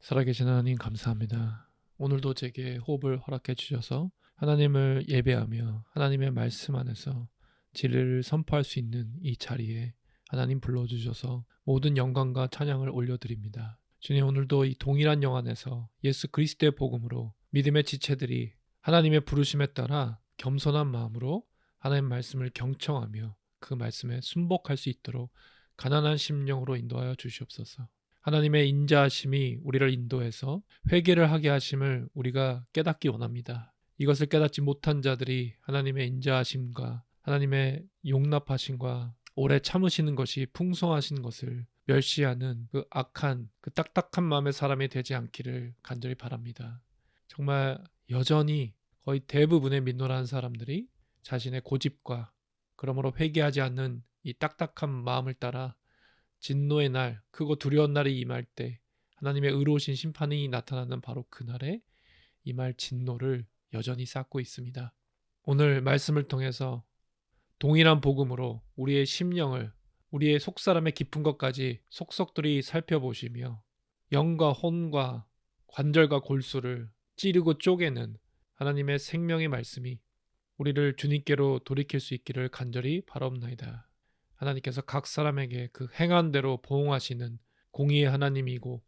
살아계신 하나님 감사합니다. 오늘도 제게 호흡을 허락해 주셔서 하나님을 예배하며 하나님의 말씀 안에서 진리를 선포할 수 있는 이 자리에 하나님 불러주셔서 모든 영광과 찬양을 올려드립니다. 주님, 오늘도 이 동일한 영 안에서 예수 그리스도의 복음으로 믿음의 지체들이 하나님의 부르심에 따라 겸손한 마음으로 하나님 말씀을 경청하며 그 말씀에 순복할 수 있도록 가난한 심령으로 인도하여 주시옵소서. 하나님의 인자하심이 우리를 인도해서 회개를 하게 하심을 우리가 깨닫기 원합니다. 이것을 깨닫지 못한 자들이 하나님의 인자하심과 하나님의 용납하심과 오래 참으시는 것이 풍성하신 것을 멸시하는 그 악한, 그 딱딱한 마음의 사람이 되지 않기를 간절히 바랍니다. 정말 여전히 거의 대부분의 민노라한 사람들이 자신의 고집과 그러므로 회개하지 않는 이 딱딱한 마음을 따라 진노의 날, 크고 두려운 날이 임할 때 하나님의 의로우신 심판이 나타나는 바로 그날에 임할 진노를 여전히 쌓고 있습니다. 오늘 말씀을 통해서 동일한 복음으로 우리의 심령을, 우리의 속사람의 깊은 것까지 속속들이 살펴보시며 영과 혼과 관절과 골수를 찌르고 쪼개는 하나님의 생명의 말씀이 우리를 주님께로 돌이킬 수 있기를 간절히 바라옵나이다. 하나님께서 각 사람에게 그 행한 대로 보응하시는 공의의 하나님이고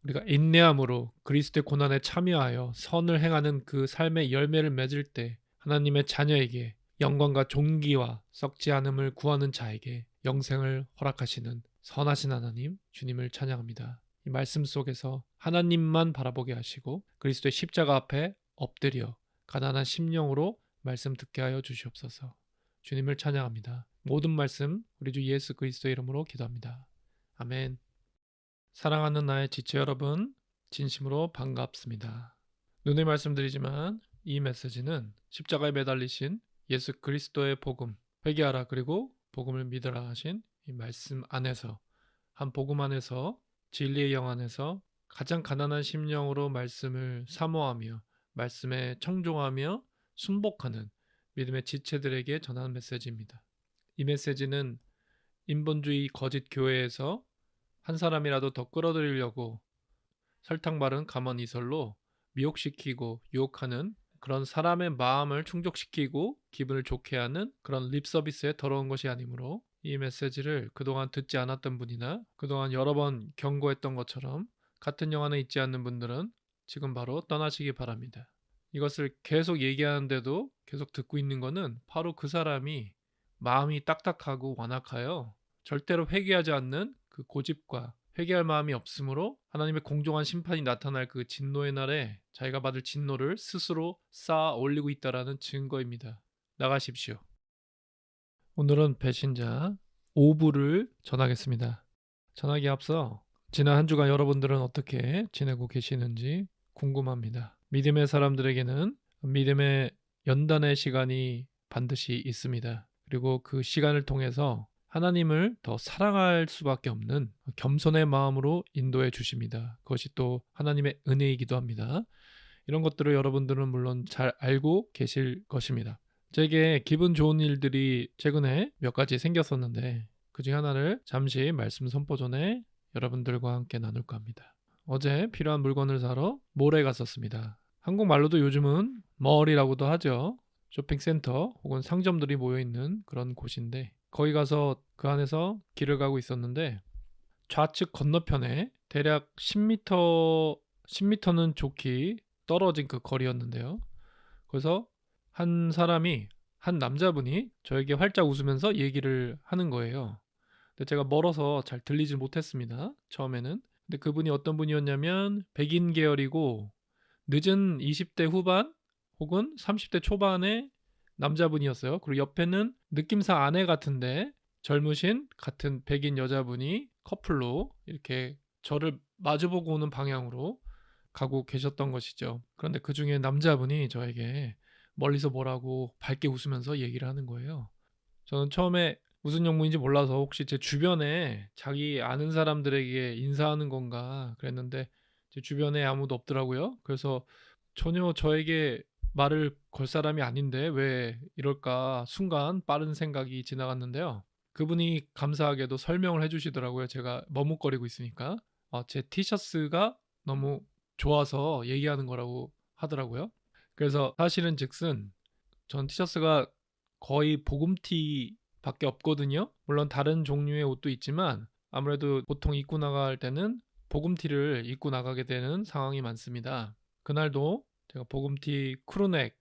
우리가 인내함으로 그리스도의 고난에 참여하여 선을 행하는 그 삶의 열매를 맺을 때 하나님의 자녀에게 영광과 존귀와 썩지 않음을 구하는 자에게 영생을 허락하시는 선하신 하나님 주님을 찬양합니다. 이 말씀 속에서 하나님만 바라보게 하시고 그리스도의 십자가 앞에 엎드려 가난한 심령으로 말씀 듣게 하여 주시옵소서. 주님을 찬양합니다. 모든 말씀 우리 주 예수 그리스도의 이름으로 기도합니다. 아멘. 사랑하는 나의 지체 여러분, 진심으로 반갑습니다. 눈에 말씀드리지만 이 메시지는 십자가에 매달리신 예수 그리스도의 복음, 회개하라 그리고 복음을 믿으라 하신 이 말씀 안에서, 한 복음 안에서, 진리의 영 안에서 가장 가난한 심령으로 말씀을 사모하며 말씀에 청종하며 순복하는 믿음의 지체들에게 전하는 메시지입니다. 이 메시지는 인본주의 거짓 교회에서 한 사람이라도 더 끌어들이려고 설탕 바른 감언 이설로 미혹시키고 유혹하는 그런 사람의 마음을 충족시키고 기분을 좋게 하는 그런 립 서비스에 더러운 것이 아니므로 이 메시지를 그동안 듣지 않았던 분이나 그동안 여러 번 경고했던 것처럼 같은 영 안에 있지 않는 분들은 지금 바로 떠나시기 바랍니다. 이것을 계속 얘기하는데도 계속 듣고 있는 것은 바로 그 사람이 마음이 딱딱하고 완악하여 절대로 회개하지 않는 그 고집과 회개할 마음이 없으므로 하나님의 공정한 심판이 나타날 그 진노의 날에 자기가 받을 진노를 스스로 쌓아 올리고 있다라는 증거입니다. 나가십시오. 오늘은 배신자 5부를 전하겠습니다. 전하기에 앞서 지난 한 주간 여러분들은 어떻게 지내고 계시는지 궁금합니다. 믿음의 사람들에게는 믿음의 연단의 시간이 반드시 있습니다. 그리고 그 시간을 통해서 하나님을 더 사랑할 수밖에 없는 겸손의 마음으로 인도해 주십니다. 그것이 또 하나님의 은혜이기도 합니다. 이런 것들을 여러분들은 물론 잘 알고 계실 것입니다. 제게 기분 좋은 일들이 최근에 몇 가지 생겼었는데 그중 하나를 잠시 말씀 선포 전에 여러분들과 함께 나눌까 합니다. 어제 필요한 물건을 사러 몰에 갔었습니다. 한국말로도 요즘은 멀이라고도 하죠. 쇼핑센터 혹은 상점들이 모여있는 그런 곳인데 거기 가서 그 안에서 길을 가고 있었는데 좌측 건너편에 대략 10m는 좋게 떨어진 그 거리였는데요. 그래서 한 남자분이 저에게 활짝 웃으면서 얘기를 하는 거예요. 근데 제가 멀어서 잘 들리지 못했습니다. 처음에는. 근데 그분이 어떤 분이었냐면 백인 계열이고 늦은 20대 후반 혹은 30대 초반의 남자분이었어요. 그리고 옆에는 느낌상 아내 같은데 젊으신 같은 백인 여자분이 커플로 이렇게 저를 마주보고 오는 방향으로 가고 계셨던 것이죠. 그런데 그중에 남자분이 저에게 멀리서 뭐라고 밝게 웃으면서 얘기를 하는 거예요. 저는 처음에 무슨 영문인지 몰라서 혹시 제 주변에 자기 아는 사람들에게 인사하는 건가 그랬는데 제 주변에 아무도 없더라고요. 그래서 전혀 저에게 말을 걸 사람이 아닌데 왜 이럴까 순간 빠른 생각이 지나갔는데요. 그분이 감사하게도 설명을 해주시더라고요. 제가 머뭇거리고 있으니까 제 티셔츠가 너무 좋아서 얘기하는 거라고 하더라고요. 그래서 사실은 즉슨 전 티셔츠가 거의 복음티밖에 없거든요. 물론 다른 종류의 옷도 있지만 아무래도 보통 입고 나갈 때는 복음티를 입고 나가게 되는 상황이 많습니다. 그날도 제가 복음티 크루넥,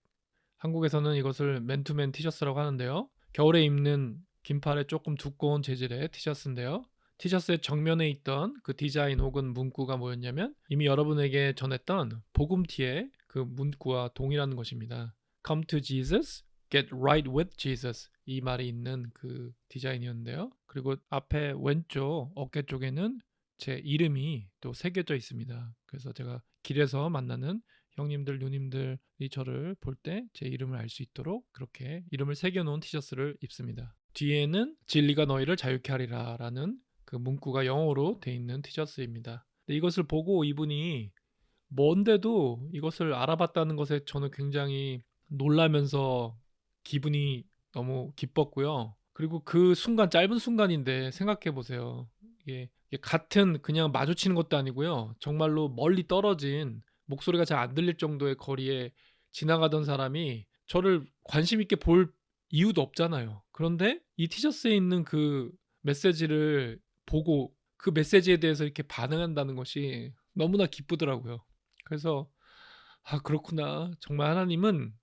한국에서는 이것을 맨투맨 티셔츠라고 하는데요. 겨울에 입는 긴팔의 조금 두꺼운 재질의 티셔츠인데요. 티셔츠의 정면에 있던 그 디자인 혹은 문구가 뭐였냐면 이미 여러분에게 전했던 복음티의 그 문구와 동일한 것입니다. Come to Jesus, get right with Jesus. 이 말이 있는 그 디자인이었는데요. 그리고 앞에 왼쪽 어깨 쪽에는 제 이름이 또 새겨져 있습니다. 그래서 제가 길에서 만나는 형님들, 누님들이 저를 볼 때 제 이름을 알 수 있도록 그렇게 이름을 새겨놓은 티셔츠를 입습니다. 뒤에는 진리가 너희를 자유케 하리라 라는 그 문구가 영어로 돼 있는 티셔츠입니다. 근데 이것을 보고 이분이 뭔데도 이것을 알아봤다는 것에 저는 굉장히 놀라면서 기분이 너무 기뻤고요. 그리고 그 순간, 짧은 순간인데 생각해 보세요. 이게 같은 그냥 마주치는 것도 아니고요. 정말로 멀리 떨어진 목소리가 잘 안 들릴 정도의 거리에 지나가던 사람이 저를 관심 있게 볼 이유도 없잖아요. 그런데 이 티셔츠에 있는 그 메시지를 보고 그 메시지에 대해서 이렇게 반응한다는 것이 너무나 기쁘더라고요. 그래서 그렇구나. 정말 하나님은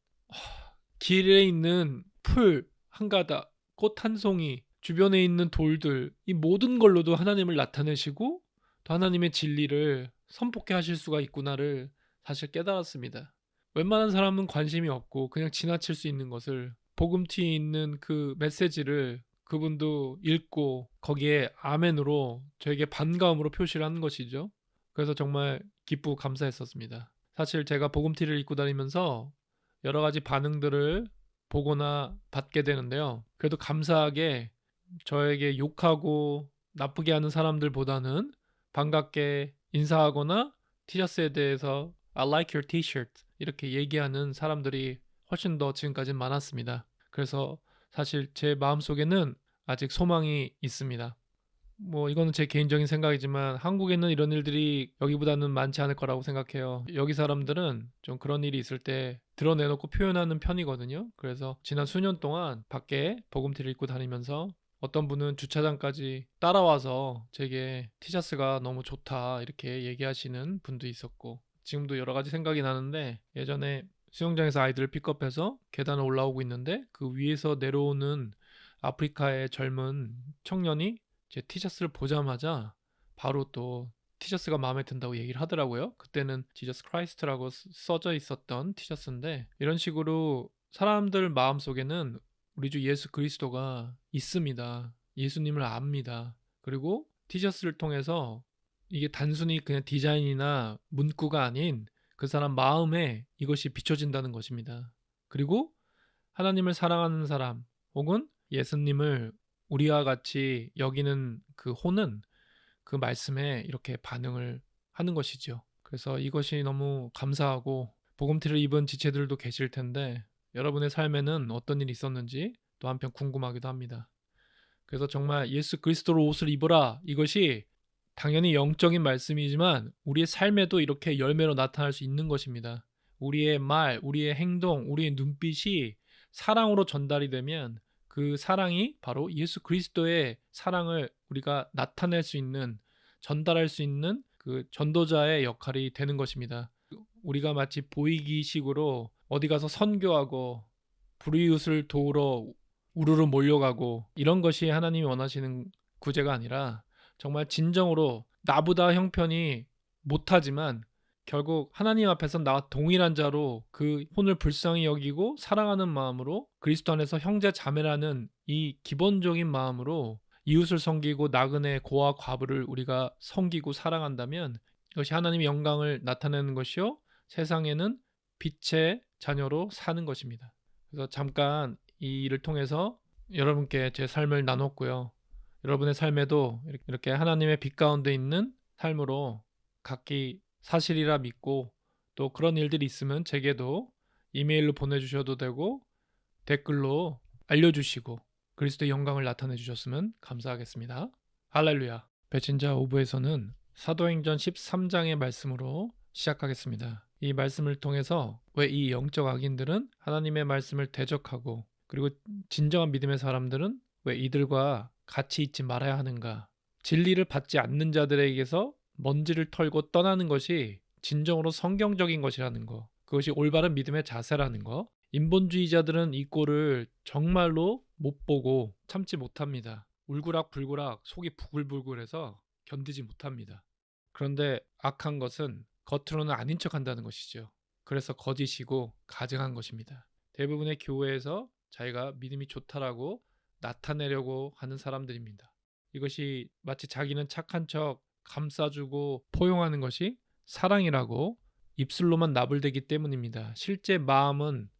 길에 있는 풀 한 가닥, 꽃 한 송이, 주변에 있는 돌들, 이 모든 걸로도 하나님을 나타내시고 또 하나님의 진리를 선포케 하실 수가 있구나를 사실 깨달았습니다. 웬만한 사람은 관심이 없고 그냥 지나칠 수 있는 것을 복음티에 있는 그 메시지를 그분도 읽고 거기에 아멘으로 저에게 반가움으로 표시를 하는 것이죠. 그래서 정말 기쁘고 감사했었습니다. 사실 제가 복음티를 입고 다니면서 여러 가지 반응들을 보거나 받게 되는데요. 그래도 감사하게 저에게 욕하고 나쁘게 하는 사람들보다는 반갑게 인사하거나 티셔츠에 대해서 I like your t-shirt 이렇게 얘기하는 사람들이 훨씬 더 지금까지는 많았습니다. 그래서 사실 제 마음속에는 아직 소망이 있습니다. 뭐 이거는 제 개인적인 생각이지만 한국에는 이런 일들이 여기보다는 많지 않을 거라고 생각해요. 여기 사람들은 좀 그런 일이 있을 때 드러내놓고 표현하는 편이거든요. 그래서 지난 수년 동안 밖에 복음티를 입고 다니면서 어떤 분은 주차장까지 따라와서 제게 티셔츠가 너무 좋다 이렇게 얘기하시는 분도 있었고 지금도 여러 가지 생각이 나는데 예전에 수영장에서 아이들을 픽업해서 계단을 올라오고 있는데 그 위에서 내려오는 아프리카의 젊은 청년이 제 티셔츠를 보자마자 바로 또 티셔츠가 마음에 든다고 얘기를 하더라고요. 그때는 지저스 크라이스트라고 써져 있었던 티셔츠인데 이런 식으로 사람들 마음속에는 우리 주 예수 그리스도가 있습니다. 예수님을 압니다. 그리고 티셔츠를 통해서 이게 단순히 그냥 디자인이나 문구가 아닌 그 사람 마음에 이것이 비춰진다는 것입니다. 그리고 하나님을 사랑하는 사람 혹은 예수님을 우리와 같이 여기는 그 호는 그 말씀에 이렇게 반응을 하는 것이죠. 그래서 이것이 너무 감사하고 복음티를 입은 지체들도 계실 텐데 여러분의 삶에는 어떤 일이 있었는지 또 한편 궁금하기도 합니다. 그래서 정말 예수 그리스도로 옷을 입어라 이것이 당연히 영적인 말씀이지만 우리의 삶에도 이렇게 열매로 나타날 수 있는 것입니다. 우리의 말, 우리의 행동, 우리의 눈빛이 사랑으로 전달이 되면 그 사랑이 바로 예수 그리스도의 사랑을 우리가 나타낼 수 있는 전달할 수 있는 그 전도자의 역할이 되는 것입니다. 우리가 마치 보이기식으로 어디 가서 선교하고 불이웃을 도우러 우르르 몰려가고 이런 것이 하나님이 원하시는 구제가 아니라 정말 진정으로 나보다 형편이 못하지만 결국 하나님 앞에서 나와 동일한 자로 그 혼을 불쌍히 여기고 사랑하는 마음으로 그리스도 안에서 형제 자매라는 이 기본적인 마음으로 이웃을 섬기고 나그네 고아 과부를 우리가 섬기고 사랑한다면 이것이 하나님의 영광을 나타내는 것이요 세상에는 빛의 자녀로 사는 것입니다. 그래서 잠깐 이 일을 통해서 여러분께 제 삶을 나눴고요. 여러분의 삶에도 이렇게 하나님의 빛 가운데 있는 삶으로 각기 사실이라 믿고 또 그런 일들이 있으면 제게도 이메일로 보내주셔도 되고 댓글로 알려주시고 그리스도의 영광을 나타내 주셨으면 감사하겠습니다. 할렐루야. 배신자 오브에서는 사도행전 13장의 말씀으로 시작하겠습니다. 이 말씀을 통해서 왜 이 영적 악인들은 하나님의 말씀을 대적하고, 그리고 진정한 믿음의 사람들은 왜 이들과 같이 있지 말아야 하는가. 진리를 받지 않는 자들에게서 먼지를 털고 떠나는 것이 진정으로 성경적인 것이라는 거, 그것이 올바른 믿음의 자세라는 거. 인본주의자들은 이 꼴을 정말로 못 보고 참지 못합니다. 울그락불그락 속이 부글부글해서 견디지 못합니다. 그런데 악한 것은 겉으로는 아닌 척한다는 것이죠. 그래서 거짓이고 가증한 것입니다. 대부분의 교회에서 자기가 믿음이 좋다라고 나타내려고 하는 사람들입니다. 이것이 마치 자기는 착한 척 감싸주고 포용하는 것이 사랑이라고 입술로만 나불대기 때문입니다. 실제 마음은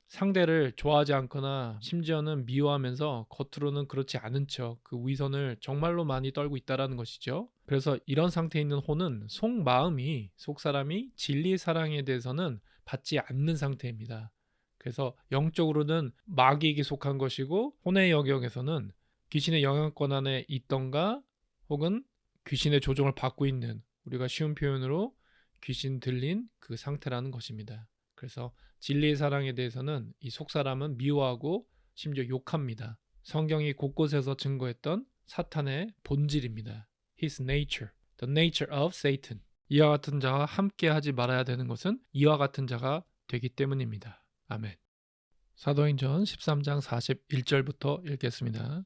상대를 좋아하지 않거나 심지어는 미워하면서 겉으로는 그렇지 않은 척 그 위선을 정말로 많이 떨고 있다라는 것이죠. 그래서 이런 상태에 있는 혼은 속마음이, 속사람이 진리의 사랑에 대해서는 받지 않는 상태입니다. 그래서 영적으로는 마귀에게 속한 것이고, 혼의 영역에서는 귀신의 영향권 안에 있던가 혹은 귀신의 조종을 받고 있는, 우리가 쉬운 표현으로 귀신 들린 그 상태라는 것입니다. 그래서 진리의 사랑에 대해서는 이 속사람은 미워하고 심지어 욕합니다. 성경이 곳곳에서 증거했던 사탄의 본질입니다. His nature, the nature of Satan. 이와 같은 자와 함께 하지 말아야 되는 것은 이와 같은 자가 되기 때문입니다. 아멘. 사도행전 13장 41절부터 읽겠습니다.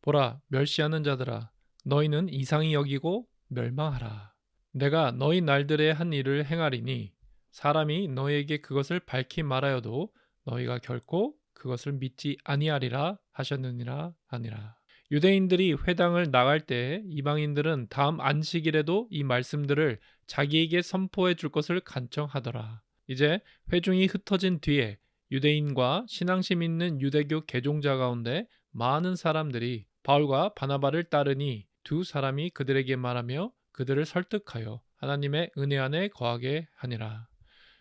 보라, 멸시하는 자들아, 너희는 이상히 여기고 멸망하라. 내가 너희 날들에 한 일을 행하리니 사람이 너희에게 그것을 밝히 말하여도 너희가 결코 그것을 믿지 아니하리라 하셨느니라 하니라. 유대인들이 회당을 나갈 때 이방인들은 다음 안식일에도 이 말씀들을 자기에게 선포해 줄 것을 간청하더라. 이제 회중이 흩어진 뒤에 유대인과 신앙심 있는 유대교 개종자 가운데 많은 사람들이 바울과 바나바를 따르니 두 사람이 그들에게 말하며 그들을 설득하여 하나님의 은혜 안에 거하게 하니라.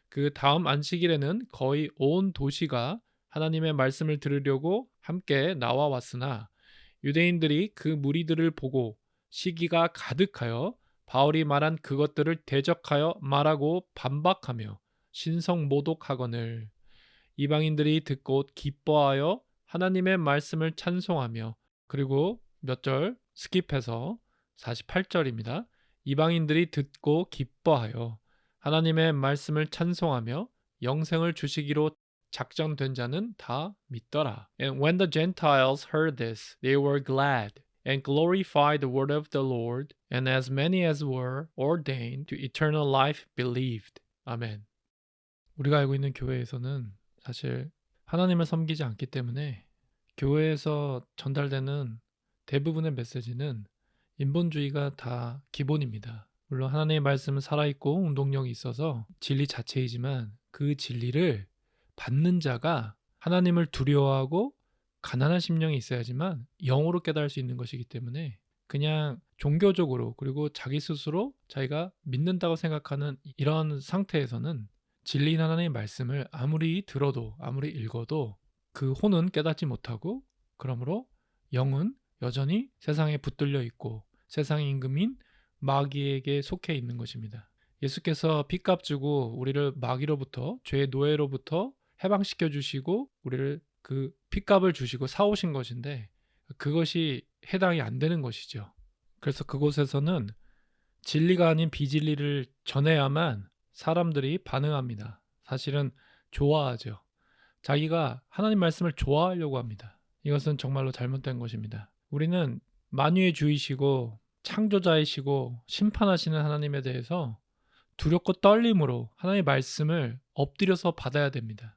그 다음 안식일에는 거의 온 도시가 하나님의 말씀을 들으려고 함께 나와 왔으나 유대인들이 그 무리들을 보고 시기가 가득하여 바울이 말한 그것들을 대적하여 말하고 반박하며 신성모독하거늘 이방인들이 듣고 기뻐하여 하나님의 말씀을 찬송하며, 그리고 몇 절 스킵해서 48절입니다. 이방인들이 듣고 기뻐하여 하나님의 말씀을 찬송하며 영생을 주시기로 작정된 자는 다 믿더라. And when the Gentiles heard this, they were glad and glorified the word of the Lord, and as many as were ordained to eternal life believed. 아멘. 우리가 알고 있는 교회에서는 사실 하나님을 섬기지 않기 때문에 교회에서 전달되는 대부분의 메시지는 인본주의가 다 기본입니다. 물론 하나님의 말씀은 살아있고 운동력이 있어서 진리 자체이지만 그 진리를 받는 자가 하나님을 두려워하고 가난한 심령이 있어야지만 영으로 깨달을 수 있는 것이기 때문에 그냥 종교적으로, 그리고 자기 스스로 자기가 믿는다고 생각하는 이런 상태에서는 진리인 하나님의 말씀을 아무리 들어도 아무리 읽어도 그 혼은 깨닫지 못하고, 그러므로 영은 여전히 세상에 붙들려 있고 세상의 임금인 마귀에게 속해 있는 것입니다. 예수께서 핏값 주고 우리를 마귀로부터, 죄의 노예로부터 해방시켜 주시고 우리를 그 핏값을 주시고 사오신 것인데 그것이 해당이 안 되는 것이죠. 그래서 그곳에서는 진리가 아닌 비진리를 전해야만 사람들이 반응합니다. 사실은 좋아하죠. 자기가 하나님 말씀을 좋아하려고 합니다. 이것은 정말로 잘못된 것입니다. 우리는 만유의 주이시고 창조자이시고 심판하시는 하나님에 대해서 두렵고 떨림으로 하나님의 말씀을 엎드려서 받아야 됩니다.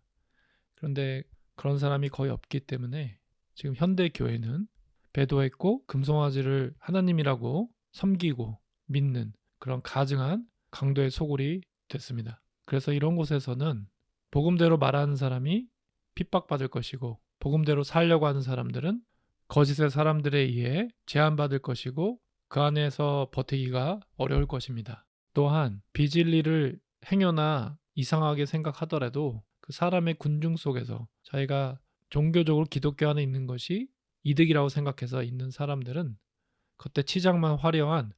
그런데 그런 사람이 거의 없기 때문에 지금 현대 교회는 배도했고 금송아지를 하나님이라고 섬기고 믿는 그런 가증한 강도의 소굴이 됐습니다. 그래서 이런 곳에서는 복음대로 말하는 사람이 핍박받을 것이고, 복음대로 살려고 하는 사람들은 거짓의 사람들에 의해 제한받을 것이고, 그 안에서 버티기가 어려울 것입니다. 또한 비진리를 행여나 이상하게 생각하더라도 그 사람의 군중 속에서 자기가 종교적으로 기독교 안에 있는 것이 이득이라고 생각해서 있는 사람들은 그때 치장만 화려한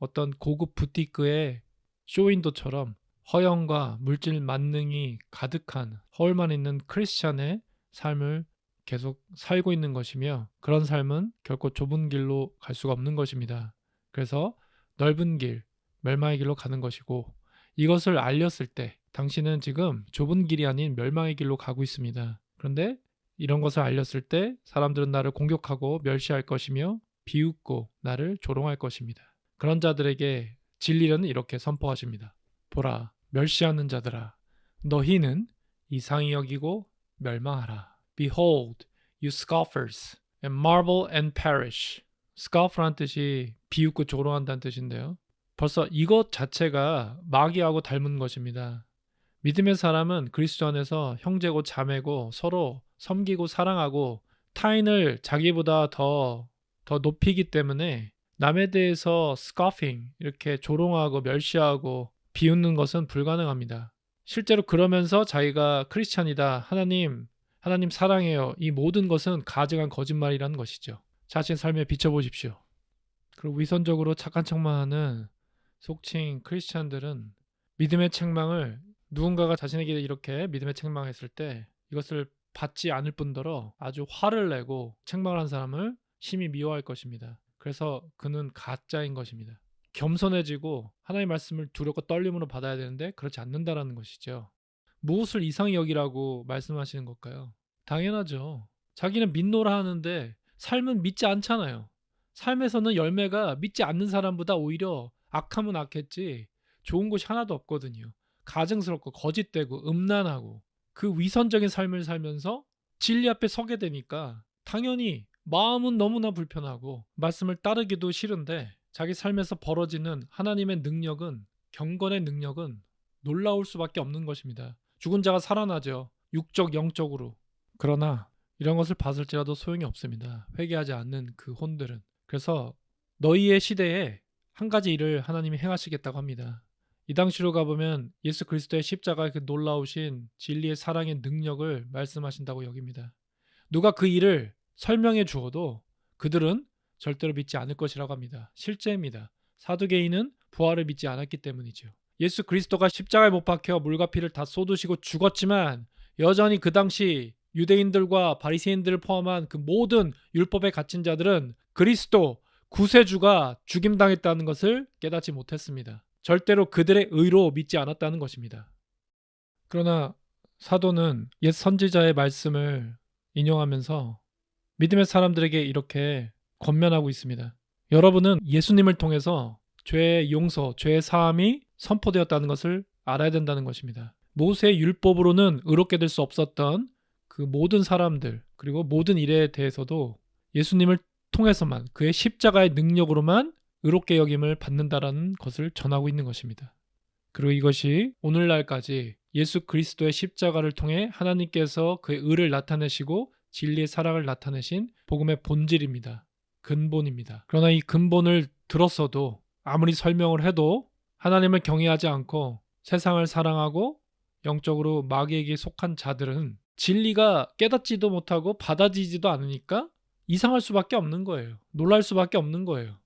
어떤 고급 부티크의 쇼윈도처럼 허영과 물질 만능이 가득한 허울만 있는 크리스찬의 삶을 계속 살고 있는 것이며, 그런 삶은 결코 좁은 길로 갈 수가 없는 것입니다. 그래서 넓은 길, 멸망의 길로 가는 것이고, 이것을 알렸을 때 당신은 지금 좁은 길이 아닌 멸망의 길로 가고 있습니다. 그런데 이런 것을 알렸을 때 사람들은 나를 공격하고 멸시할 것이며 비웃고 나를 조롱할 것입니다. 그런 자들에게 진리는 이렇게 선포하십니다. 보라, 멸시하는 자들아, 너희는 이상히 여기고 멸망하라. Behold, you scoffers, and marvel and perish. scoff란 뜻이 비웃고 조롱한다는 뜻인데요. 벌써 이것 자체가 마귀하고 닮은 것입니다. 믿음의 사람은 그리스도 안에서 형제고 자매고 서로 섬기고 사랑하고 타인을 자기보다 더 높이기 때문에 남에 대해서 scoffing, 이렇게 조롱하고 멸시하고 비웃는 것은 불가능합니다. 실제로 그러면서 자기가 크리스찬이다, 하나님 사랑해요, 이 모든 것은 가증한 거짓말이라는 것이죠. 자신 삶에 비춰보십시오. 그리고 위선적으로 착한 척만 하는 속칭 크리스찬들은 믿음의 책망을, 누군가가 자신에게 이렇게 믿음의 책망했을 때 이것을 받지 않을 뿐더러 아주 화를 내고 책망을 한 사람을 심히 미워할 것입니다. 그래서 그는 가짜인 것입니다. 겸손해지고 하나님의 말씀을 두렵고 떨림으로 받아야 되는데 그렇지 않는다라는 것이죠. 무엇을 이상히 여기라고 말씀하시는 걸까요? 당연하죠. 자기는 믿노라 하는데 삶은 믿지 않잖아요. 삶에서는 열매가 믿지 않는 사람보다 오히려 악하면 악했지 좋은 것이 하나도 없거든요. 가증스럽고 거짓되고 음란하고 그 위선적인 삶을 살면서 진리 앞에 서게 되니까 당연히 마음은 너무나 불편하고 말씀을 따르기도 싫은데 자기 삶에서 벌어지는 하나님의 능력은, 경건의 능력은 놀라울 수밖에 없는 것입니다. 죽은 자가 살아나죠. 육적 영적으로. 그러나 이런 것을 봤을지라도 소용이 없습니다. 회개하지 않는 그 혼들은. 그래서 너희의 시대에 한 가지 일을 하나님이 행하시겠다고 합니다. 이 당시로 가보면 예수 그리스도의 십자가의 그 놀라우신 진리의 사랑의 능력을 말씀하신다고 여깁니다. 누가 그 일을 설명해 주어도 그들은 절대로 믿지 않을 것이라고 합니다. 실제입니다. 사두개인은 부활을 믿지 않았기 때문이죠. 예수 그리스도가 십자가에 못 박혀 물과 피를 다 쏟으시고 죽었지만 여전히 그 당시 유대인들과 바리새인들을 포함한 그 모든 율법에 갇힌 자들은 그리스도 구세주가 죽임당했다는 것을 깨닫지 못했습니다. 절대로 그들의 의로 믿지 않았다는 것입니다. 그러나 사도는 옛 선지자의 말씀을 인용하면서 믿음의 사람들에게 이렇게 권면하고 있습니다. 여러분은 예수님을 통해서 죄의 용서, 죄의 사함이 선포되었다는 것을 알아야 된다는 것입니다. 모세의 율법으로는 의롭게 될 수 없었던 그 모든 사람들, 그리고 모든 일에 대해서도 예수님을 통해서만, 그의 십자가의 능력으로만 의롭게 여김을 받는다라는 것을 전하고 있는 것입니다. 그리고 이것이 오늘날까지 예수 그리스도의 십자가를 통해 하나님께서 그의 의를 나타내시고 진리의 사랑을 나타내신 복음의 본질입니다. 근본입니다. 그러나 이 근본을 들었어도 아무리 설명을 해도 하나님을 경외하지 않고 세상을 사랑하고 영적으로 마귀에게 속한 자들은 진리가 깨닫지도 못하고 받아들이지도 않으니까 이상할 수밖에 없는 거예요. 놀랄 수밖에 없는 거예요.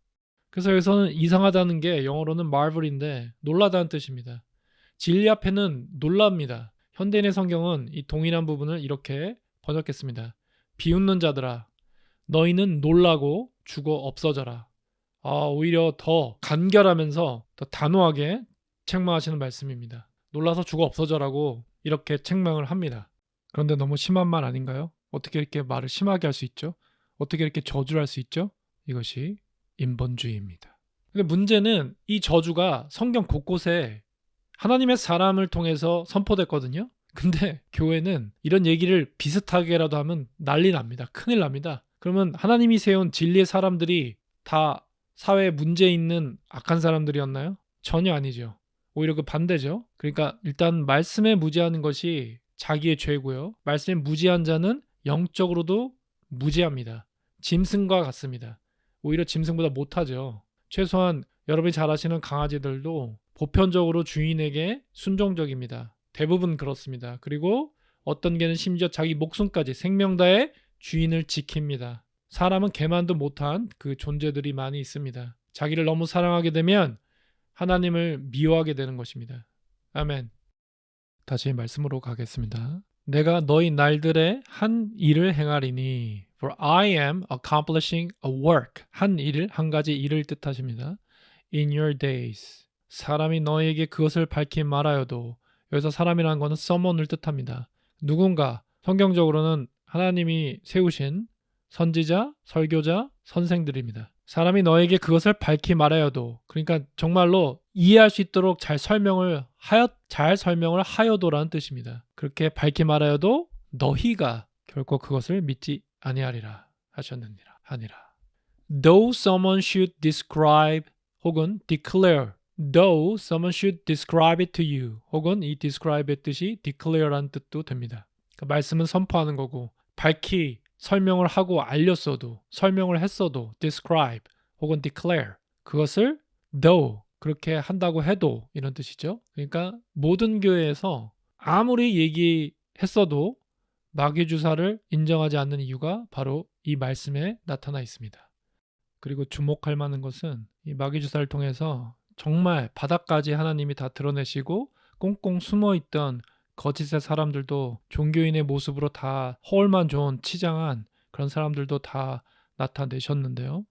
그래서 여기서는 이상하다는 게 영어로는 marvel인데 놀라다는 뜻입니다. 진리 앞에는 놀랍니다. 현대인의 성경은 이 동일한 부분을 이렇게 번역했습니다. 비웃는 자들아, 너희는 놀라고 죽어 없어져라. 오히려 더 간결하면서 더 단호하게 책망하시는 말씀입니다. 놀라서 죽어 없어져라고 이렇게 책망을 합니다. 그런데 너무 심한 말 아닌가요? 어떻게 이렇게 말을 심하게 할 수 있죠? 어떻게 이렇게 저주를 할 수 있죠? 이것이 인본주의입니다. 근데 문제는 이 저주가 성경 곳곳에 하나님의 사람을 통해서 선포됐거든요. 근데 교회는 이런 얘기를 비슷하게라도 하면 난리 납니다. 큰일 납니다. 그러면 하나님이 세운 진리의 사람들이 다 사회에 문제 있는 악한 사람들이었나요? 전혀 아니죠. 오히려 그 반대죠. 그러니까 일단 말씀에 무지하는 것이 자기의 죄고요. 말씀에 무지한 자는 영적으로도 무지합니다. 짐승과 같습니다. 오히려 짐승보다 못하죠. 최소한 여러분이 잘 아시는 강아지들도 보편적으로 주인에게 순종적입니다. 대부분 그렇습니다. 그리고 어떤 개는 심지어 자기 목숨까지 생명 다해 주인을 지킵니다. 사람은 개만도 못한 그 존재들이 많이 있습니다. 자기를 너무 사랑하게 되면 하나님을 미워하게 되는 것입니다. 아멘. 다시 말씀으로 가겠습니다. 내가 너희 날들에 한 일을 행하리니 for I am accomplishing a work. 한 일을 한 가지 일을 뜻하십니다. in your days. 사람이 너에게 그것을 밝히 말하여도 여기서 사람이라는 것은 someone을 뜻합니다. 누군가 성경적으로는 하나님이 세우신 선지자, 설교자, 선생들입니다. 사람이 너에게 그것을 밝히 말하여도 그러니까 정말로 이해할 수 있도록 잘 설명을 하여도라는 뜻입니다. 그렇게 밝히 말하여도 너희가 결코 그것을 믿지 아니하리라 하니라. Though someone should describe 혹은 declare though someone should describe it to you 혹은 이 describe의 뜻이 declare라는 뜻도 됩니다. 그러니까 말씀은 선포하는 거고 밝히 설명을 하고 알렸어도 설명을 했어도 describe 혹은 declare 그것을 though 그렇게 한다고 해도 이런 뜻이죠. 그러니까 모든 교회에서 아무리 얘기했어도 마귀주사를 인정하지 않는 이유가 바로 이 말씀에 나타나 있습니다. 그리고 주목할 만한 것은 이 마귀주사를 통해서 정말 바닥까지 하나님이 다 드러내시고 꽁꽁 숨어있던 거짓의 사람들도 종교인의 모습으로 다 허울만 좋은 치장한 그런 사람들도 다 나타내셨는데요.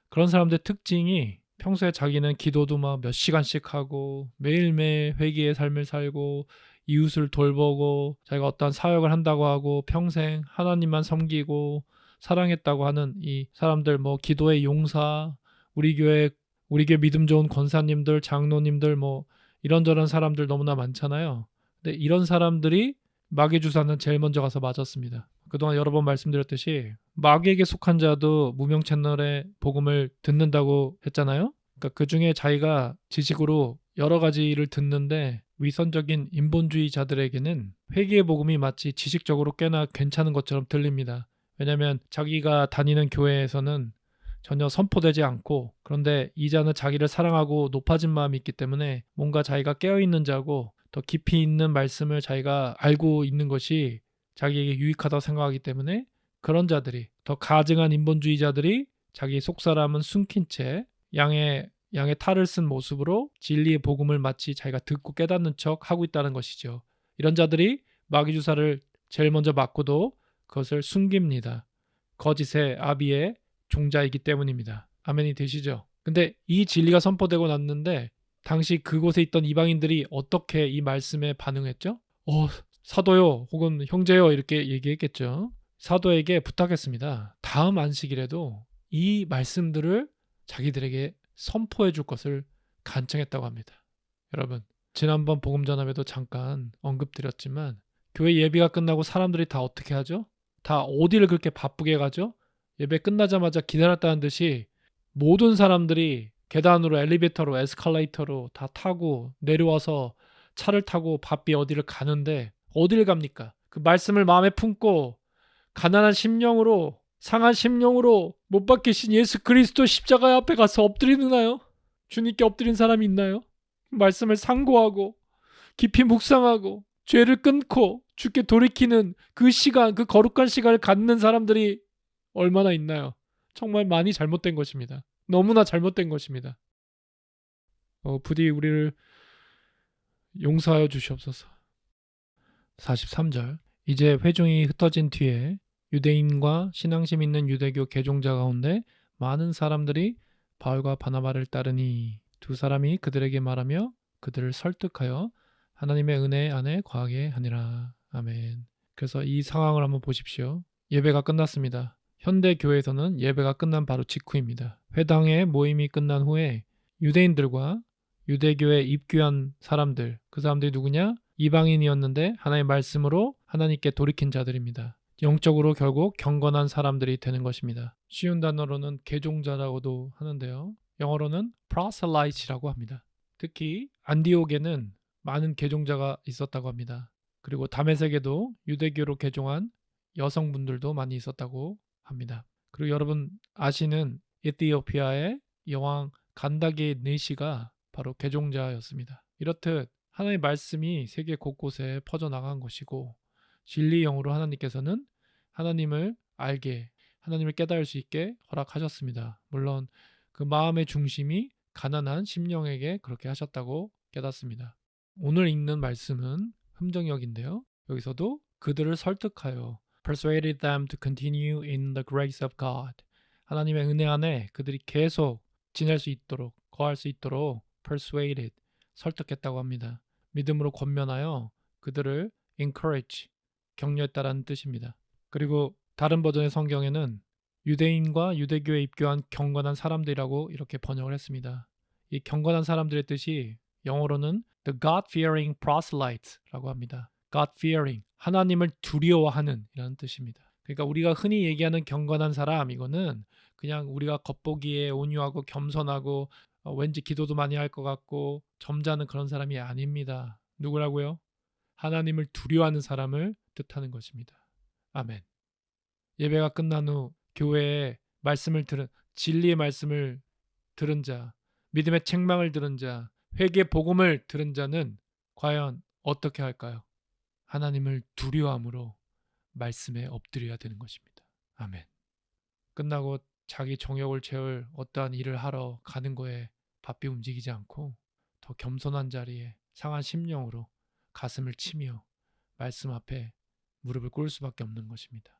그런 사람들의 특징이 평소에 자기는 기도도 막 몇 시간씩 하고 매일매일 회개의 삶을 살고 이웃을 돌보고 자기가 어떠한 사역을 한다고 하고 평생 하나님만 섬기고 사랑했다고 하는 이 사람들 뭐 기도의 용사 우리 교회 믿음 좋은 권사님들 장로님들 뭐 이런저런 사람들 너무나 많잖아요. 근데 이런 사람들이 마귀 주사는 제일 먼저 가서 맞았습니다. 그동안 여러 번 말씀드렸듯이 마귀에게 속한 자도 무명 채널의 복음을 듣는다고 했잖아요. 그러니까 그중에 자기가 지식으로 여러 가지를 듣는데 위선적인 인본주의자들에게는 회개의 복음이 마치 지식적으로 꽤나 괜찮은 것처럼 들립니다. 왜냐하면 자기가 다니는 교회에서는 전혀 선포되지 않고 그런데 이 자는 자기를 사랑하고 높아진 마음이 있기 때문에 뭔가 자기가 깨어있는 자고 더 깊이 있는 말씀을 자기가 알고 있는 것이 자기에게 유익하다고 생각하기 때문에 그런 자들이 더 가증한 인본주의자들이 자기 속사람은 숨긴 채 양의 탈을 쓴 모습으로 진리의 복음을 마치 자기가 듣고 깨닫는 척 하고 있다는 것이죠. 이런 자들이 마귀주사를 제일 먼저 맞고도 그것을 숨깁니다. 거짓의 아비의 종자이기 때문입니다. 아멘이 되시죠? 근데 이 진리가 선포되고 났는데 당시 그곳에 있던 이방인들이 어떻게 이 말씀에 반응했죠? 사도요 혹은 형제요 이렇게 얘기했겠죠. 사도에게 부탁했습니다. 다음 안식일에도 이 말씀들을 자기들에게 선포해 줄 것을 간청했다고 합니다. 여러분 지난번 복음 전함에도 잠깐 언급드렸지만 교회 예배가 끝나고 사람들이 다 어떻게 하죠? 다 어디를 그렇게 바쁘게 가죠? 예배 끝나자마자 기다렸다는 듯이 모든 사람들이 계단으로 엘리베이터로 에스컬레이터로 다 타고 내려와서 차를 타고 바삐 어디를 가는데 어디를 갑니까? 그 말씀을 마음에 품고 가난한 심령으로 상한 심령으로 못 박히신 예수 그리스도 십자가 앞에 가서 엎드리나요? 주님께 엎드린 사람이 있나요? 말씀을 상고하고 깊이 묵상하고 죄를 끊고 주께 돌이키는 그 시간, 그 거룩한 시간을 갖는 사람들이 얼마나 있나요? 정말 많이 잘못된 것입니다. 너무나 잘못된 것입니다. 부디 우리를 용서하여 주시옵소서. 43절 이제 회중이 흩어진 뒤에 유대인과 신앙심 있는 유대교 개종자 가운데 많은 사람들이 바울과 바나바를 따르니 두 사람이 그들에게 말하며 그들을 설득하여 하나님의 은혜 안에 거하게 하니라. 아멘. 그래서 이 상황을 한번 보십시오. 예배가 끝났습니다. 현대 교회에서는 예배가 끝난 바로 직후입니다. 회당의 모임이 끝난 후에 유대인들과 유대교에 입교한 사람들, 그 사람들이 누구냐? 이방인이었는데 하나님의 말씀으로 하나님께 돌이킨 자들입니다. 영적으로 결국 경건한 사람들이 되는 것입니다. 쉬운 단어로는 개종자라고도 하는데요. 영어로는 proselyte이라고 합니다. 특히 안디옥에는 많은 개종자가 있었다고 합니다. 그리고 다메섹에도 유대교로 개종한 여성분들도 많이 있었다고 합니다. 그리고 여러분 아시는 에티오피아의 여왕 간다게 네시가 바로 개종자였습니다. 이렇듯 하나님의 말씀이 세계 곳곳에 퍼져나간 것이고 진리 영으로 하나님께서는 하나님을 알게 하나님을 깨달을 수 있게 허락하셨습니다. 물론 그 마음의 중심이 가난한 심령에게 그렇게 하셨다고 깨닫습니다. 오늘 읽는 말씀은 흠정역인데요. 여기서도 그들을 설득하여 persuaded them to continue in the grace of God. 하나님의 은혜 안에 그들이 계속 지낼 수 있도록, 거할 수 있도록 persuaded, 설득했다고 합니다. 믿음으로 권면하여 그들을 encourage, 격려했다라는 뜻입니다. 그리고 다른 버전의 성경에는 유대인과 유대교에 입교한 경건한 사람들이라고 이렇게 번역을 했습니다. 이 경건한 사람들의 뜻이 영어로는 the God-fearing proselytes라고 합니다. God-fearing, 하나님을 두려워하는 이라는 뜻입니다. 그러니까 우리가 흔히 얘기하는 경건한 사람, 이거는 그냥 우리가 겉보기에 온유하고 겸손하고 왠지 기도도 많이 할 것 같고 점잖은 그런 사람이 아닙니다. 누구라고요? 하나님을 두려워하는 사람을 뜻하는 것입니다. 아멘. 예배가 끝난 후 교회에 말씀을 들은, 진리의 말씀을 들은 자, 믿음의 책망을 들은 자, 회개의 복음을 들은 자는 과연 어떻게 할까요? 하나님을 두려워함으로 말씀에 엎드려야 되는 것입니다. 아멘. 끝나고 자기 정욕을 채울 어떠한 일을 하러 가는 거에 바삐 움직이지 않고 더 겸손한 자리에 상한 심령으로 가슴을 치며 말씀 앞에 무릎을 꿇을 수밖에 없는 것입니다.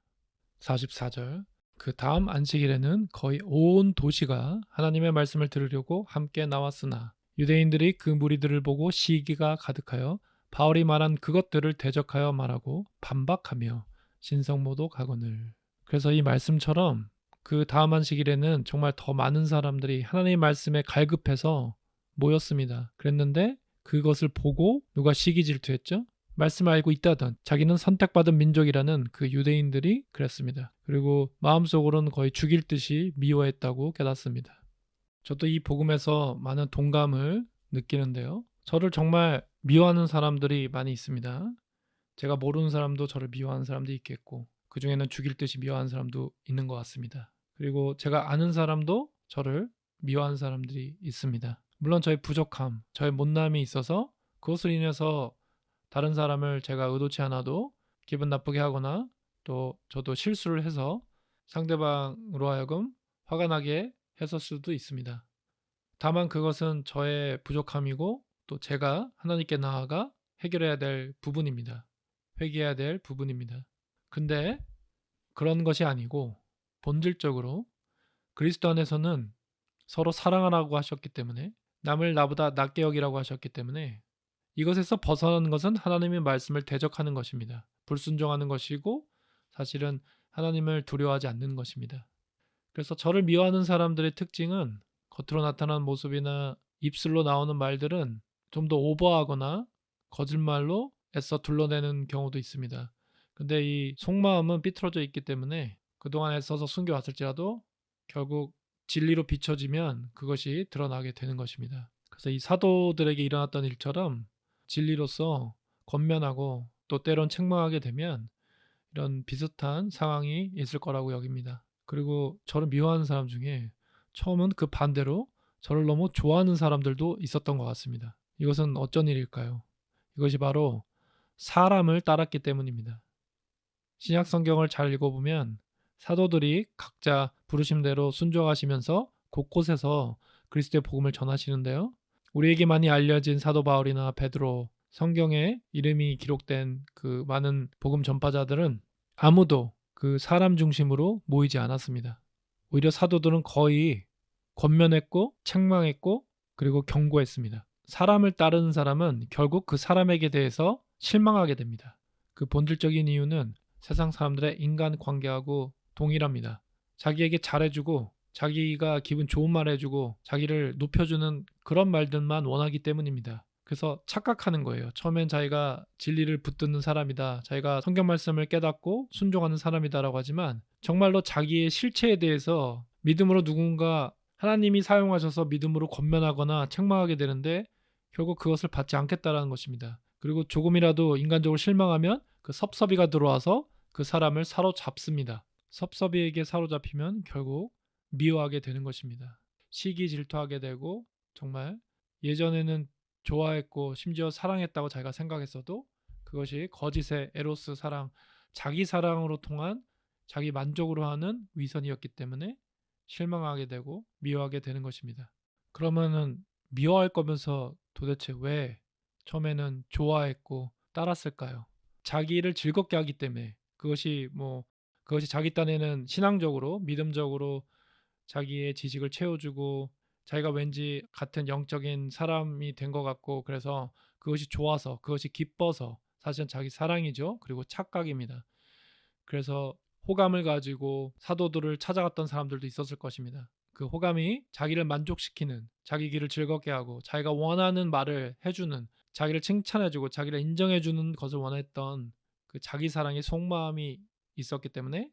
44절, 그 다음 안식일에는 거의 온 도시가 하나님의 말씀을 들으려고 함께 나왔으나 유대인들이 그 무리들을 보고 시기가 가득하여 바울이 말한 그것들을 대적하여 말하고 반박하며 신성모독 하거늘. 그래서 이 말씀처럼 그 다음 안식일에는 정말 더 많은 사람들이 하나님의 말씀에 갈급해서 모였습니다. 그랬는데 그것을 보고 누가 시기 질투했죠? 말씀을 알고 있다던 자기는 선택받은 민족이라는 그 유대인들이 그랬습니다. 그리고 마음속으로는 거의 죽일 듯이 미워했다고 깨닫습니다. 저도 이 복음에서 많은 동감을 느끼는데요. 저를 정말 미워하는 사람들이 많이 있습니다. 제가 모르는 사람도 저를 미워하는 사람도 있겠고 그 중에는 죽일 듯이 미워하는 사람도 있는 것 같습니다. 그리고 제가 아는 사람도 저를 미워하는 사람들이 있습니다. 물론 저의 부족함, 저의 못남이 있어서 그것을 인해서 다른 사람을 제가 의도치 않아도 기분 나쁘게 하거나 또 저도 실수를 해서 상대방으로 하여금 화가 나게 했을 수도 있습니다. 다만 그것은 저의 부족함이고 또 제가 하나님께 나아가 해결해야 될 부분입니다. 회개해야 될 부분입니다. 근데 그런 것이 아니고 본질적으로 그리스도 안에서는 서로 사랑하라고 하셨기 때문에 남을 나보다 낮게 여기라고 하셨기 때문에 이것에서 벗어나는 것은 하나님의 말씀을 대적하는 것입니다. 불순종하는 것이고 사실은 하나님을 두려워하지 않는 것입니다. 그래서 저를 미워하는 사람들의 특징은 겉으로 나타나는 모습이나 입술로 나오는 말들은 좀 더 오버하거나 거짓말로 애써 둘러내는 경우도 있습니다. 근데 이 속마음은 삐뚤어져 있기 때문에 그동안 애써서 숨겨왔을지라도 결국 진리로 비춰지면 그것이 드러나게 되는 것입니다. 그래서 이 사도들에게 일어났던 일처럼 진리로서 권면하고 또 때론 책망하게 되면 이런 비슷한 상황이 있을 거라고 여깁니다. 그리고 저를 미워하는 사람 중에 처음은 그 반대로 저를 너무 좋아하는 사람들도 있었던 것 같습니다. 이것은 어쩐 일일까요? 이것이 바로 사람을 따랐기 때문입니다. 신약 성경을 잘 읽어보면 사도들이 각자 부르심대로 순종하시면서 곳곳에서 그리스도의 복음을 전하시는데요. 우리에게 많이 알려진 사도 바울이나 베드로, 성경에 이름이 기록된 그 많은 복음 전파자들은 아무도 그 사람 중심으로 모이지 않았습니다. 오히려 사도들은 거의 권면했고 책망했고 그리고 경고했습니다. 사람을 따르는 사람은 결국 그 사람에게 대해서 실망하게 됩니다. 그 본질적인 이유는 세상 사람들의 인간관계하고 동일합니다. 자기에게 잘해주고 자기가 기분 좋은 말 해주고 자기를 높여주는 그런 말들만 원하기 때문입니다. 그래서 착각하는 거예요. 처음엔 자기가 진리를 붙드는 사람이다. 자기가 성경 말씀을 깨닫고 순종하는 사람이다라고 하지만 정말로 자기의 실체에 대해서 믿음으로 누군가 하나님이 사용하셔서 믿음으로 권면하거나 책망하게 되는데 결국 그것을 받지 않겠다라는 것입니다. 그리고 조금이라도 인간적으로 실망하면 그 섭섭이가 들어와서 그 사람을 사로잡습니다. 섭섭이에게 사로잡히면 결국 미워하게 되는 것입니다. 시기 질투하게 되고 정말 예전에는 좋아했고 심지어 사랑했다고 자기가 생각했어도 그것이 거짓의 에로스 사랑, 자기 사랑으로 통한 자기 만족으로 하는 위선이었기 때문에 실망하게 되고 미워하게 되는 것입니다. 그러면은 미워할 거면서 도대체 왜 처음에는 좋아했고 따랐을까요? 자기를 즐겁게 하기 때문에. 그것이 자기 딴에는 신앙적으로 믿음적으로 자기의 지식을 채워주고 자기가 왠지 같은 영적인 사람이 된 것 같고, 그래서 그것이 좋아서, 그것이 기뻐서, 사실은 자기 사랑이죠. 그리고 착각입니다. 그래서 호감을 가지고 사도들을 찾아갔던 사람들도 있었을 것입니다. 그 호감이 자기를 만족시키는, 자기 길을 즐겁게 하고 자기가 원하는 말을 해주는, 자기를 칭찬해주고 자기를 인정해주는 것을 원했던 그 자기 사랑의 속마음이 있었기 때문에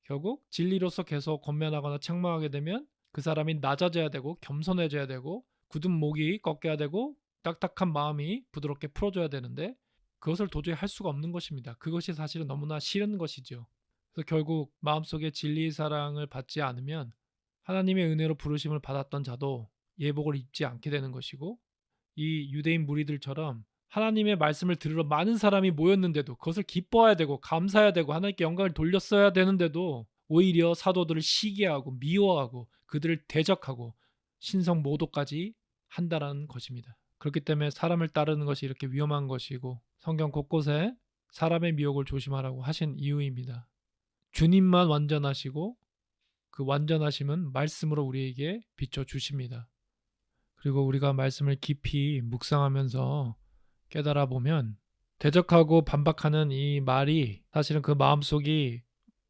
결국 진리로서 계속 권면하거나 책망하게 되면 그 사람이 낮아져야 되고 겸손해져야 되고 굳은 목이 꺾여야 되고 딱딱한 마음이 부드럽게 풀어줘야 되는데, 그것을 도저히 할 수가 없는 것입니다. 그것이 사실은 너무나 싫은 것이죠. 그래서 결국 마음속에 진리의 사랑을 받지 않으면 하나님의 은혜로 부르심을 받았던 자도 예복을 입지 않게 되는 것이고, 이 유대인 무리들처럼 하나님의 말씀을 들으러 많은 사람이 모였는데도 그것을 기뻐해야 되고 감사해야 되고 하나님께 영광을 돌렸어야 되는데도 오히려 사도들을 시기하고 미워하고 그들을 대적하고 신성 모독까지 한다라는 것입니다. 그렇기 때문에 사람을 따르는 것이 이렇게 위험한 것이고 성경 곳곳에 사람의 미혹을 조심하라고 하신 이유입니다. 주님만 완전하시고 그 완전하심은 말씀으로 우리에게 비춰주십니다. 그리고 우리가 말씀을 깊이 묵상하면서 깨달아 보면 대적하고 반박하는 이 말이 사실은 그 마음속이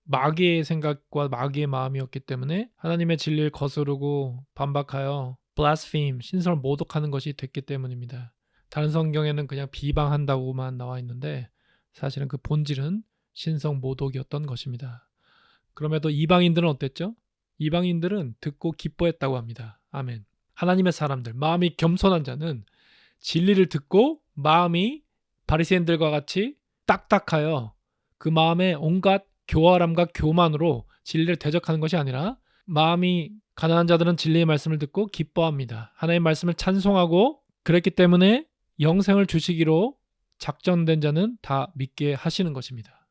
마귀의 생각과 마귀의 마음이었기 때문에 하나님의 진리를 거스르고 반박하여 blaspheme, 신성을 모독하는 것이 됐기 때문입니다. 다른 성경에는 그냥 비방한다고만 나와 있는데 사실은 그 본질은 신성 모독이었던 것입니다. 그럼에도 이방인들은 어땠죠? 이방인들은 듣고 기뻐했다고 합니다. 아멘. 하나님의 사람들, 마음이 겸손한 자는 진리를 듣고 마음이 바리새인들과 같이 딱딱하여 그 마음에 온갖 교활함과 교만으로 진리를 대적하는 것이 아니라, 마음이 가난한 자들은 진리의 말씀을 듣고 기뻐합니다. 하나님의 말씀을 찬송하고, 그랬기 때문에 영생을 주시기로 작정된 자는 다 믿게 하시는 것입니다.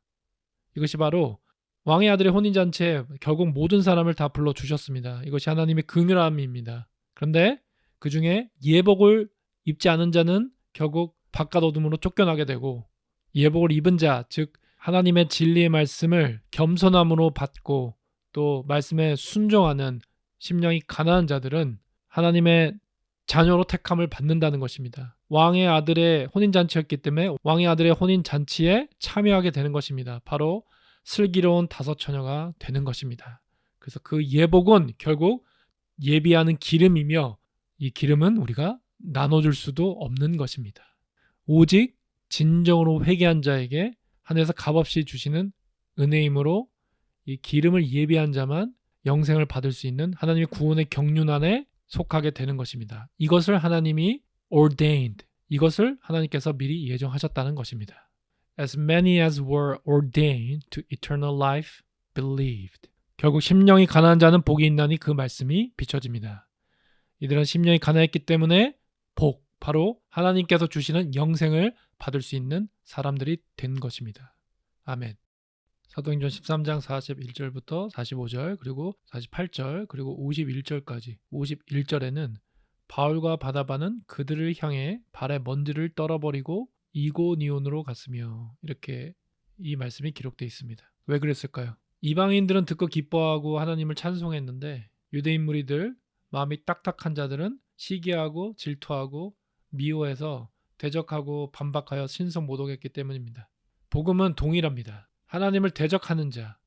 이것이 바로 왕의 아들의 혼인잔치에 결국 모든 사람을 다 불러주셨습니다. 이것이 하나님의 긍휼함입니다. 그런데 그 중에 예복을 입지 않은 자는 결국 바깥 어둠으로 쫓겨나게 되고, 예복을 입은 자, 즉 하나님의 진리의 말씀을 겸손함으로 받고 또 말씀에 순종하는 심령이 가난한 자들은 하나님의 자녀로 택함을 받는다는 것입니다. 왕의 아들의 혼인잔치였기 때문에 왕의 아들의 혼인잔치에 참여하게 되는 것입니다. 바로 슬기로운 다섯 처녀가 되는 것입니다. 그래서 그 예복은 결국 예비하는 기름이며, 이 기름은 우리가 나눠줄 수도 없는 것입니다. 오직 진정으로 회개한 자에게 하늘에서 값없이 주시는 은혜이므로 이 기름을 예비한 자만 영생을 받을 수 있는 하나님의 구원의 경륜 안에 속하게 되는 것입니다. 이것을 하나님이 ordained, 이것을 하나님께서 미리 예정하셨다는 것입니다. As many as were ordained to eternal life believed. 결국 심령이 가난한 자는 복이 있나니 그 말씀이 비춰집니다. 이들은 심령이 가난했기 때문에 복, 바로 하나님께서 주시는 영생을 받을 수 있는 사람들이 된 것입니다. 아멘. 사도행전 13장 41절부터 45절 그리고 48절 그리고 51절까지, 51절에는 바울과 바나바는 그들을 향해 발에 먼지를 떨어버리고 이고니온으로 갔으며, 이렇게 이 말씀이 기록되어 있습니다. 왜 그랬을까요? 이방인들은 듣고 기뻐하고 하나님을 찬송했는데 유대인 무리들, 마음이 딱딱한 자들은 시기하고 질투하고 미워해서 대적하고 반박하여 신성 모독했기 때문입니다. 복음은 동일합니다. 하나님을 대적하는 자,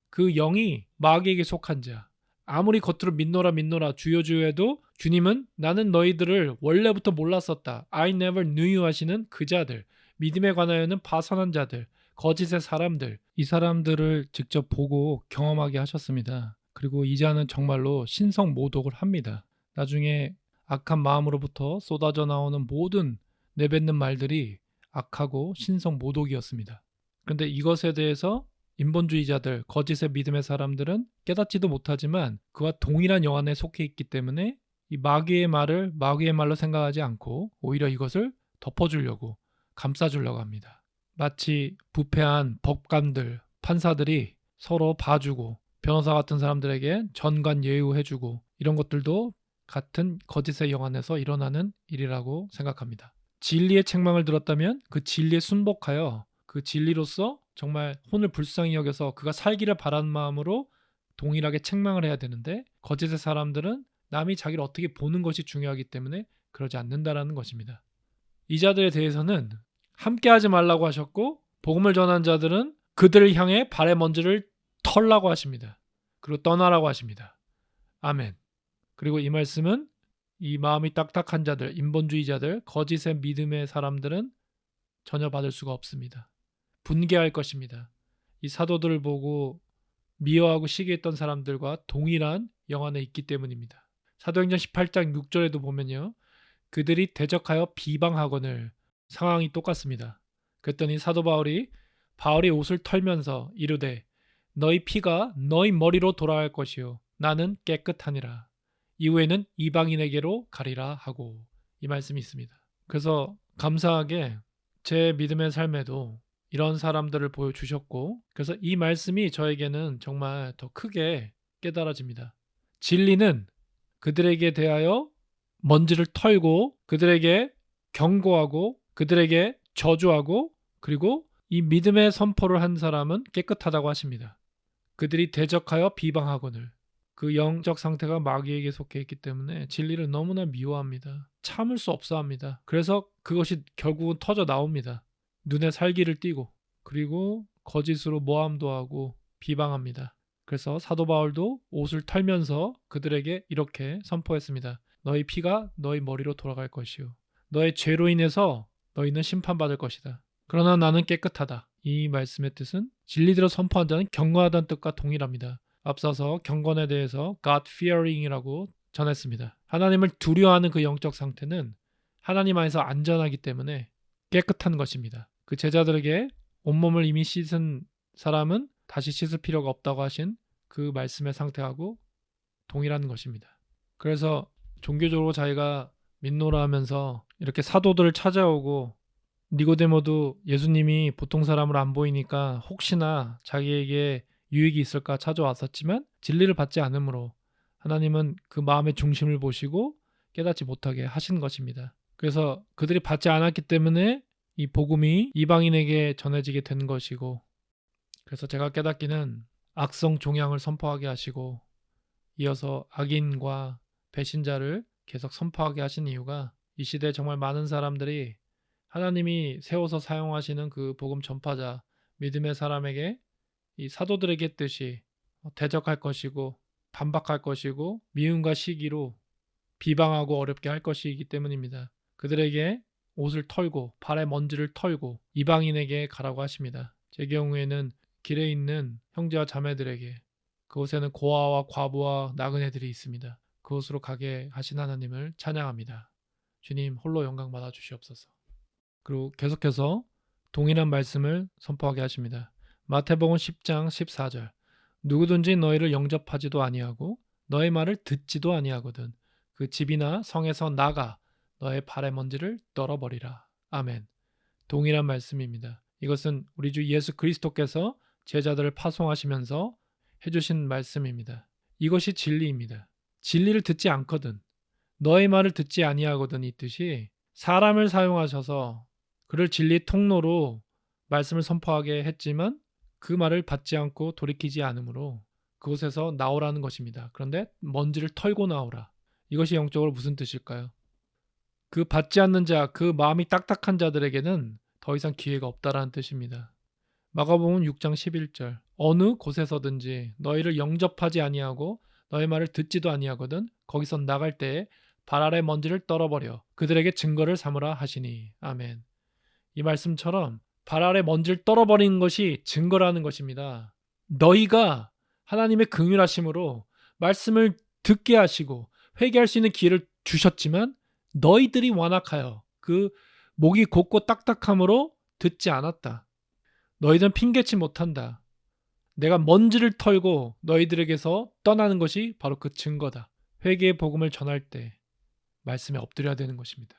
그 영이 마귀에게 속한 자, 아무리 겉으로 믿노라 주여 해도 주님은 나는 너희들을 원래부터 몰랐었다, I never knew you 하시는 그 자들, 믿음에 관하여는 파선한 자들, 거짓의 사람들, 이 사람들을 직접 보고 경험하게 하셨습니다. 그리고 이 자는 정말로 신성 모독을 합니다. 나중에 악한 마음으로부터 쏟아져 나오는 모든 내뱉는 말들이 악하고 신성 모독이었습니다. 그런데 이것에 대해서 인본주의자들, 거짓의 믿음의 사람들은 깨닫지도 못하지만 그와 동일한 영 안에 속해 있기 때문에 이 마귀의 말을 마귀의 말로 생각하지 않고 오히려 이것을 덮어주려고, 감싸주려고 합니다. 마치 부패한 법관들, 판사들이 서로 봐주고 변호사 같은 사람들에게 전관 예우해주고 이런 것들도 같은 거짓의 영 안에서 일어나는 일이라고 생각합니다. 진리의 책망을 들었다면 그 진리에 순복하여 그 진리로서 정말 혼을 불쌍히 여겨서 그가 살기를 바라는 마음으로 동일하게 책망을 해야 되는데 거짓의 사람들은 남이 자기를 어떻게 보는 것이 중요하기 때문에 그러지 않는다라는 것입니다. 이 자들에 대해서는 함께하지 말라고 하셨고 복음을 전한 자들은 그들을 향해 발의 먼지를 털라고 하십니다. 그리고 떠나라고 하십니다. 아멘. 그리고 이 말씀은 이 마음이 딱딱한 자들, 인본주의자들, 거짓의 믿음의 사람들은 전혀 받을 수가 없습니다. 분개할 것입니다. 이 사도들을 보고 미워하고 시기했던 사람들과 동일한 영 안에 있기 때문입니다. 사도행전 18장 6절에도 보면요. 그들이 대적하여 비방하거늘 상황이 똑같습니다. 그랬더니 사도 바울이 옷을 털면서 이르되 너희 피가 너희 머리로 돌아갈 것이요 나는 깨끗하니라. 이후에는 이방인에게로 가리라 하고 이 말씀이 있습니다. 그래서 감사하게 제 믿음의 삶에도 이런 사람들을 보여주셨고 그래서 이 말씀이 저에게는 정말 더 크게 깨달아집니다. 진리는 그들에게 대하여 먼지를 털고 그들에게 경고하고 그들에게 저주하고 그리고 이 믿음의 선포를 한 사람은 깨끗하다고 하십니다. 그들이 대적하여 비방하거늘 그 영적 상태가 마귀에게 속해 있기 때문에 진리를 너무나 미워합니다. 참을 수 없어 합니다. 그래서 그것이 결국은 터져 나옵니다. 눈에 살기를 띠고 그리고 거짓으로 모함도 하고 비방합니다. 그래서 사도 바울도 옷을 털면서 그들에게 이렇게 선포했습니다. 너희 피가 너희 머리로 돌아갈 것이요 너의 죄로 인해서 너희는 심판받을 것이다. 그러나 나는 깨끗하다. 이 말씀의 뜻은 진리대로 선포한 자는 경건하다는 뜻과 동일합니다. 앞서서 경건에 대해서 God-fearing이라고 전했습니다. 하나님을 두려워하는 그 영적 상태는 하나님 안에서 안전하기 때문에 깨끗한 것입니다. 그 제자들에게 온몸을 이미 씻은 사람은 다시 씻을 필요가 없다고 하신 그 말씀의 상태하고 동일한 것입니다. 그래서 종교적으로 자기가 믿노라 하면서 이렇게 사도들을 찾아오고 니고데모도 예수님이 보통 사람으로 안 보이니까 혹시나 자기에게 유익이 있을까 찾아왔었지만 진리를 받지 않으므로 하나님은 그 마음의 중심을 보시고 깨닫지 못하게 하신 것입니다. 그래서 그들이 받지 않았기 때문에 이 복음이 이방인에게 전해지게 된 것이고 그래서 제가 깨닫기는 악성 종양을 선포하게 하시고 이어서 악인과 배신자를 계속 선포하게 하신 이유가 이 시대에 정말 많은 사람들이 하나님이 세워서 사용하시는 그 복음 전파자 믿음의 사람에게 이 사도들에게 했듯이 대적할 것이고 반박할 것이고 미움과 시기로 비방하고 어렵게 할 것이기 때문입니다. 그들에게 옷을 털고 발에 먼지를 털고 이방인에게 가라고 하십니다. 제 경우에는 길에 있는 형제와 자매들에게 그곳에는 고아와 과부와 나그네들이 있습니다. 그곳으로 가게 하신 하나님을 찬양합니다. 주님 홀로 영광 받아 주시옵소서. 그리고 계속해서 동일한 말씀을 선포하게 하십니다. 마태복음 10장 14절 누구든지 너희를 영접하지도 아니하고 너의 말을 듣지도 아니하거든 그 집이나 성에서 나가 너의 발의 먼지를 떨어버리라. 아멘. 동일한 말씀입니다. 이것은 우리 주 예수 그리스도께서 제자들을 파송하시면서 해주신 말씀입니다. 이것이 진리입니다. 진리를 듣지 않거든 너의 말을 듣지 아니하거든 이 뜻이 사람을 사용하셔서 그를 진리의 통로로 말씀을 선포하게 했지만 그 말을 받지 않고 돌이키지 않으므로 그곳에서 나오라는 것입니다. 그런데 먼지를 털고 나오라. 이것이 영적으로 무슨 뜻일까요? 그 받지 않는 자, 그 마음이 딱딱한 자들에게는 더 이상 기회가 없다라는 뜻입니다. 마가복음 6장 11절 어느 곳에서든지 너희를 영접하지 아니하고 너희 말을 듣지도 아니하거든 거기서 나갈 때에 발 아래 먼지를 떨어버려 그들에게 증거를 삼으라 하시니. 아멘. 이 말씀처럼 발 아래 먼지를 떨어버리는 것이 증거라는 것입니다. 너희가 하나님의 긍휼하심으로 말씀을 듣게 하시고 회개할 수 있는 기회를 주셨지만 너희들이 완악하여 그 목이 곧고 딱딱함으로 듣지 않았다. 너희들은 핑계치 못한다. 내가 먼지를 털고 너희들에게서 떠나는 것이 바로 그 증거다. 회개의 복음을 전할 때 말씀에 엎드려야 되는 것입니다.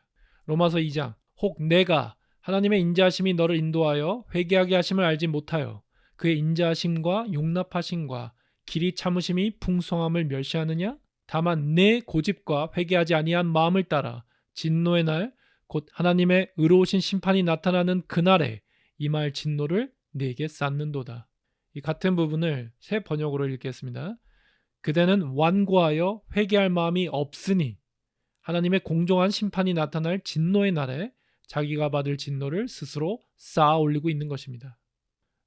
로마서 2장 혹 내가 하나님의 인자하심이 너를 인도하여 회개하게 하심을 알지 못하여 그의 인자하심과 용납하심과 길이 참으심이 풍성함을 멸시하느냐? 다만 내 고집과 회개하지 아니한 마음을 따라 진노의 날 곧 하나님의 의로우신 심판이 나타나는 그날에 임할 진노를 네게 쌓는도다. 이 같은 부분을 새 번역으로 읽겠습니다. 그대는 완고하여 회개할 마음이 없으니 하나님의 공정한 심판이 나타날 진노의 날에 자기가 받을 진노를 스스로 쌓아 올리고 있는 것입니다.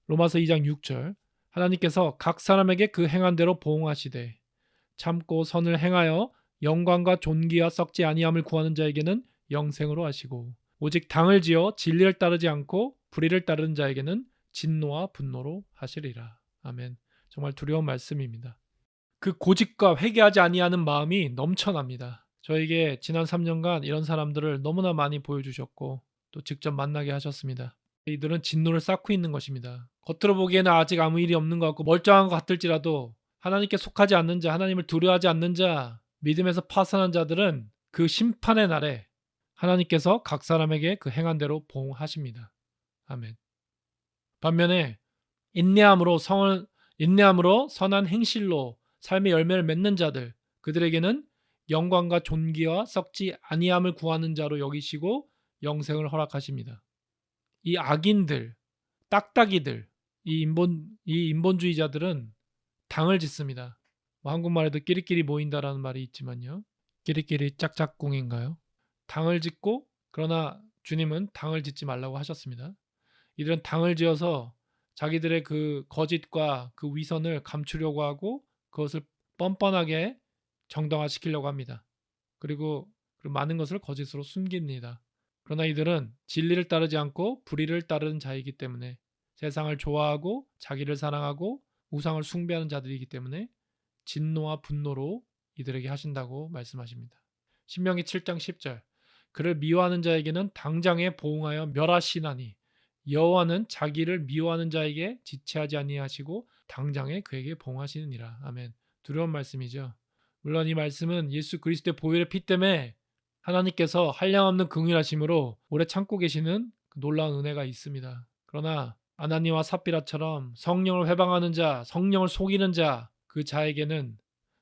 로마서 2장 6절 하나님께서 각 사람에게 그 행한 대로 보응하시되 참고 선을 행하여 영광과 존귀와 썩지 아니함을 구하는 자에게는 영생으로 하시고 오직 당을 지어 진리를 따르지 않고 불의를 따르는 자에게는 진노와 분노로 하시리라. 아멘. 정말 두려운 말씀입니다. 그 고집과 회개하지 아니하는 마음이 넘쳐납니다. 저에게 지난 3년간 이런 사람들을 너무나 많이 보여주셨고 또 직접 만나게 하셨습니다. 이들은 진노를 쌓고 있는 것입니다. 겉으로 보기에는 아직 아무 일이 없는 것 같고 멀쩡한 것 같을지라도 하나님께 속하지 않는 자, 하나님을 두려워하지 않는 자, 믿음에서 파산한 자들은 그 심판의 날에 하나님께서 각 사람에게 그 행한 대로 보응하십니다. 아멘. 반면에 인내함으로 선한 행실로 삶의 열매를 맺는 자들, 그들에게는 영광과 존귀와 썩지 아니함을 구하는 자로 여기시고 영생을 허락하십니다. 이 악인들, 딱딱이들, 이 인본주의자들은 당을 짓습니다. 한국말에도 끼리끼리 모인다라는 말이 있지만요. 끼리끼리 짝짝꿍인가요? 당을 짓고 그러나 주님은 당을 짓지 말라고 하셨습니다. 이들은 당을 지어서 자기들의 그 거짓과 그 위선을 감추려고 하고 그것을 뻔뻔하게 정당화시키려고 합니다. 그리고 많은 것을 거짓으로 숨깁니다. 그러나 이들은 진리를 따르지 않고 불의를 따르는 자이기 때문에 세상을 좋아하고 자기를 사랑하고 우상을 숭배하는 자들이기 때문에 진노와 분노로 이들에게 하신다고 말씀하십니다. 신명기 7장 10절 그를 미워하는 자에게는 당장에 보응하여 멸하시나니 여호와는 자기를 미워하는 자에게 지체하지 아니하시고 당장에 그에게 보응하시느니라. 아멘. 두려운 말씀이죠. 물론 이 말씀은 예수 그리스도의 보혈의 피 때문에 하나님께서 한량없는 긍휼하심으로 오래 참고 계시는 그 놀라운 은혜가 있습니다. 그러나 아나니와 삽비라처럼 성령을 회방하는 자, 성령을 속이는 자, 그 자에게는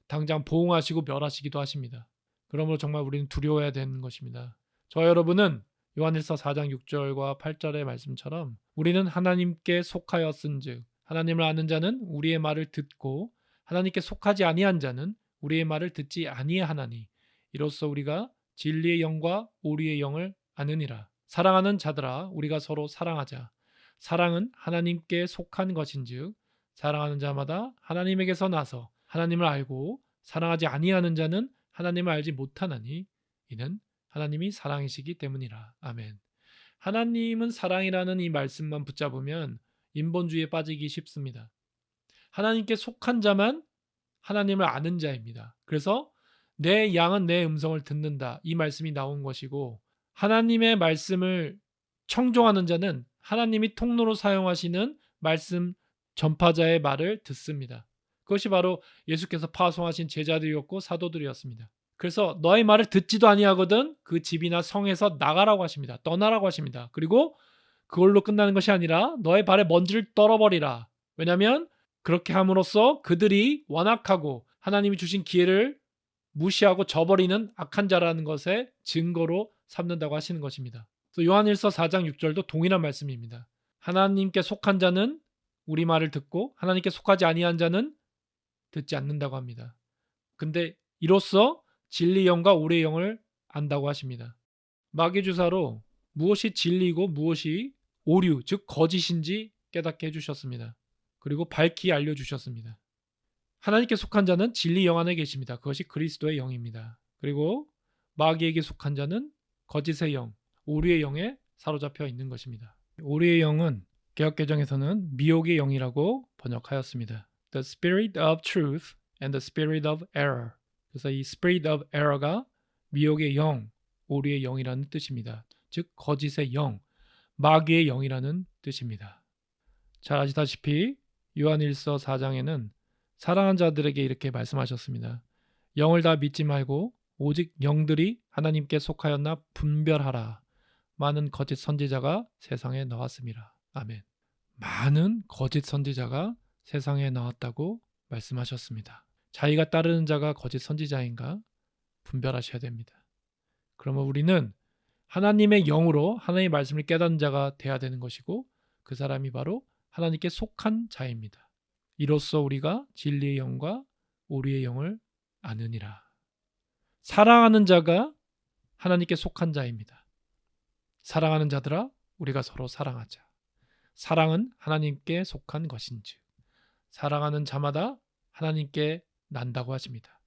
당장 보응하시고 멸하시기도 하십니다. 그러므로 정말 우리는 두려워해야 되는 것입니다. 저 여러분은 요한일서 4장 6절과 8절의 말씀처럼 우리는 하나님께 속하였은즉 하나님을 아는 자는 우리의 말을 듣고 하나님께 속하지 아니한 자는 우리의 말을 듣지 아니하나니 이로써 우리가 진리의 영과 오리의 영을 아느니라. 사랑하는 자들아 우리가 서로 사랑하자. 사랑은 하나님께 속한 것인즉 사랑하는 자마다 하나님에게서 나서 하나님을 알고 사랑하지 아니하는 자는 하나님을 알지 못하나니 이는 하나님이 사랑이시기 때문이라. 아멘. 하나님은 사랑이라는 이 말씀만 붙잡으면 인본주의에 빠지기 쉽습니다. 하나님께 속한 자만 하나님을 아는 자입니다. 그래서 내 양은 내 음성을 듣는다. 이 말씀이 나온 것이고 하나님의 말씀을 청종하는 자는 하나님이 통로로 사용하시는 말씀 전파자의 말을 듣습니다. 그것이 바로 예수께서 파송하신 제자들이었고 사도들이었습니다. 그래서 너의 말을 듣지도 아니하거든 그 집이나 성에서 나가라고 하십니다. 떠나라고 하십니다. 그리고 그걸로 끝나는 것이 아니라 너의 발에 먼지를 떨어버리라. 왜냐하면 그렇게 함으로써 그들이 완악하고 하나님이 주신 기회를 무시하고 저버리는 악한 자라는 것의 증거로 삼는다고 하시는 것입니다. 요한일서 4장 6절도 동일한 말씀입니다. 하나님께 속한 자는 우리 말을 듣고 하나님께 속하지 아니한 자는 듣지 않는다고 합니다. 근데 이로써 진리 영과 오리의 영을 안다고 하십니다. 마귀 주사로 무엇이 진리고 무엇이 오류, 즉 거짓인지 깨닫게 해주셨습니다. 그리고 밝히 알려주셨습니다. 하나님께 속한 자는 진리 영 안에 계십니다. 그것이 그리스도의 영입니다. 그리고 마귀에게 속한 자는 거짓의 영, 오류의 영에 사로잡혀 있는 것입니다. 오류의 영은 개역개정에서는 미혹의 영이라고 번역하였습니다. The spirit of truth and the spirit of error. 그래서 이 spirit of error가 미혹의 영, 오류의 영이라는 뜻입니다. 즉 거짓의 영, 마귀의 영이라는 뜻입니다. 잘 아시다시피 요한일서 4장에는 사랑하는 자들에게 이렇게 말씀하셨습니다. 영을 다 믿지 말고 오직 영들이 하나님께 속하였나 분별하라. 많은 거짓 선지자가 세상에 나왔습니다. 아멘. 많은 거짓 선지자가 세상에 나왔다고 말씀하셨습니다. 자기가 따르는 자가 거짓 선지자인가 분별하셔야 됩니다. 그러면 우리는 하나님의 영으로 하나님의 말씀을 깨닫는 자가 돼야 되는 것이고 그 사람이 바로 하나님께 속한 자입니다. 이로써 우리가 진리의 영과 오리의 영을 아느니라. 사랑하는 자가 하나님께 속한 자입니다. 사랑하는 자들아 우리가 서로 사랑하자. 사랑은 하나님께 속한 것인즉 사랑하는 자마다 하나님께 난다고 하십니다.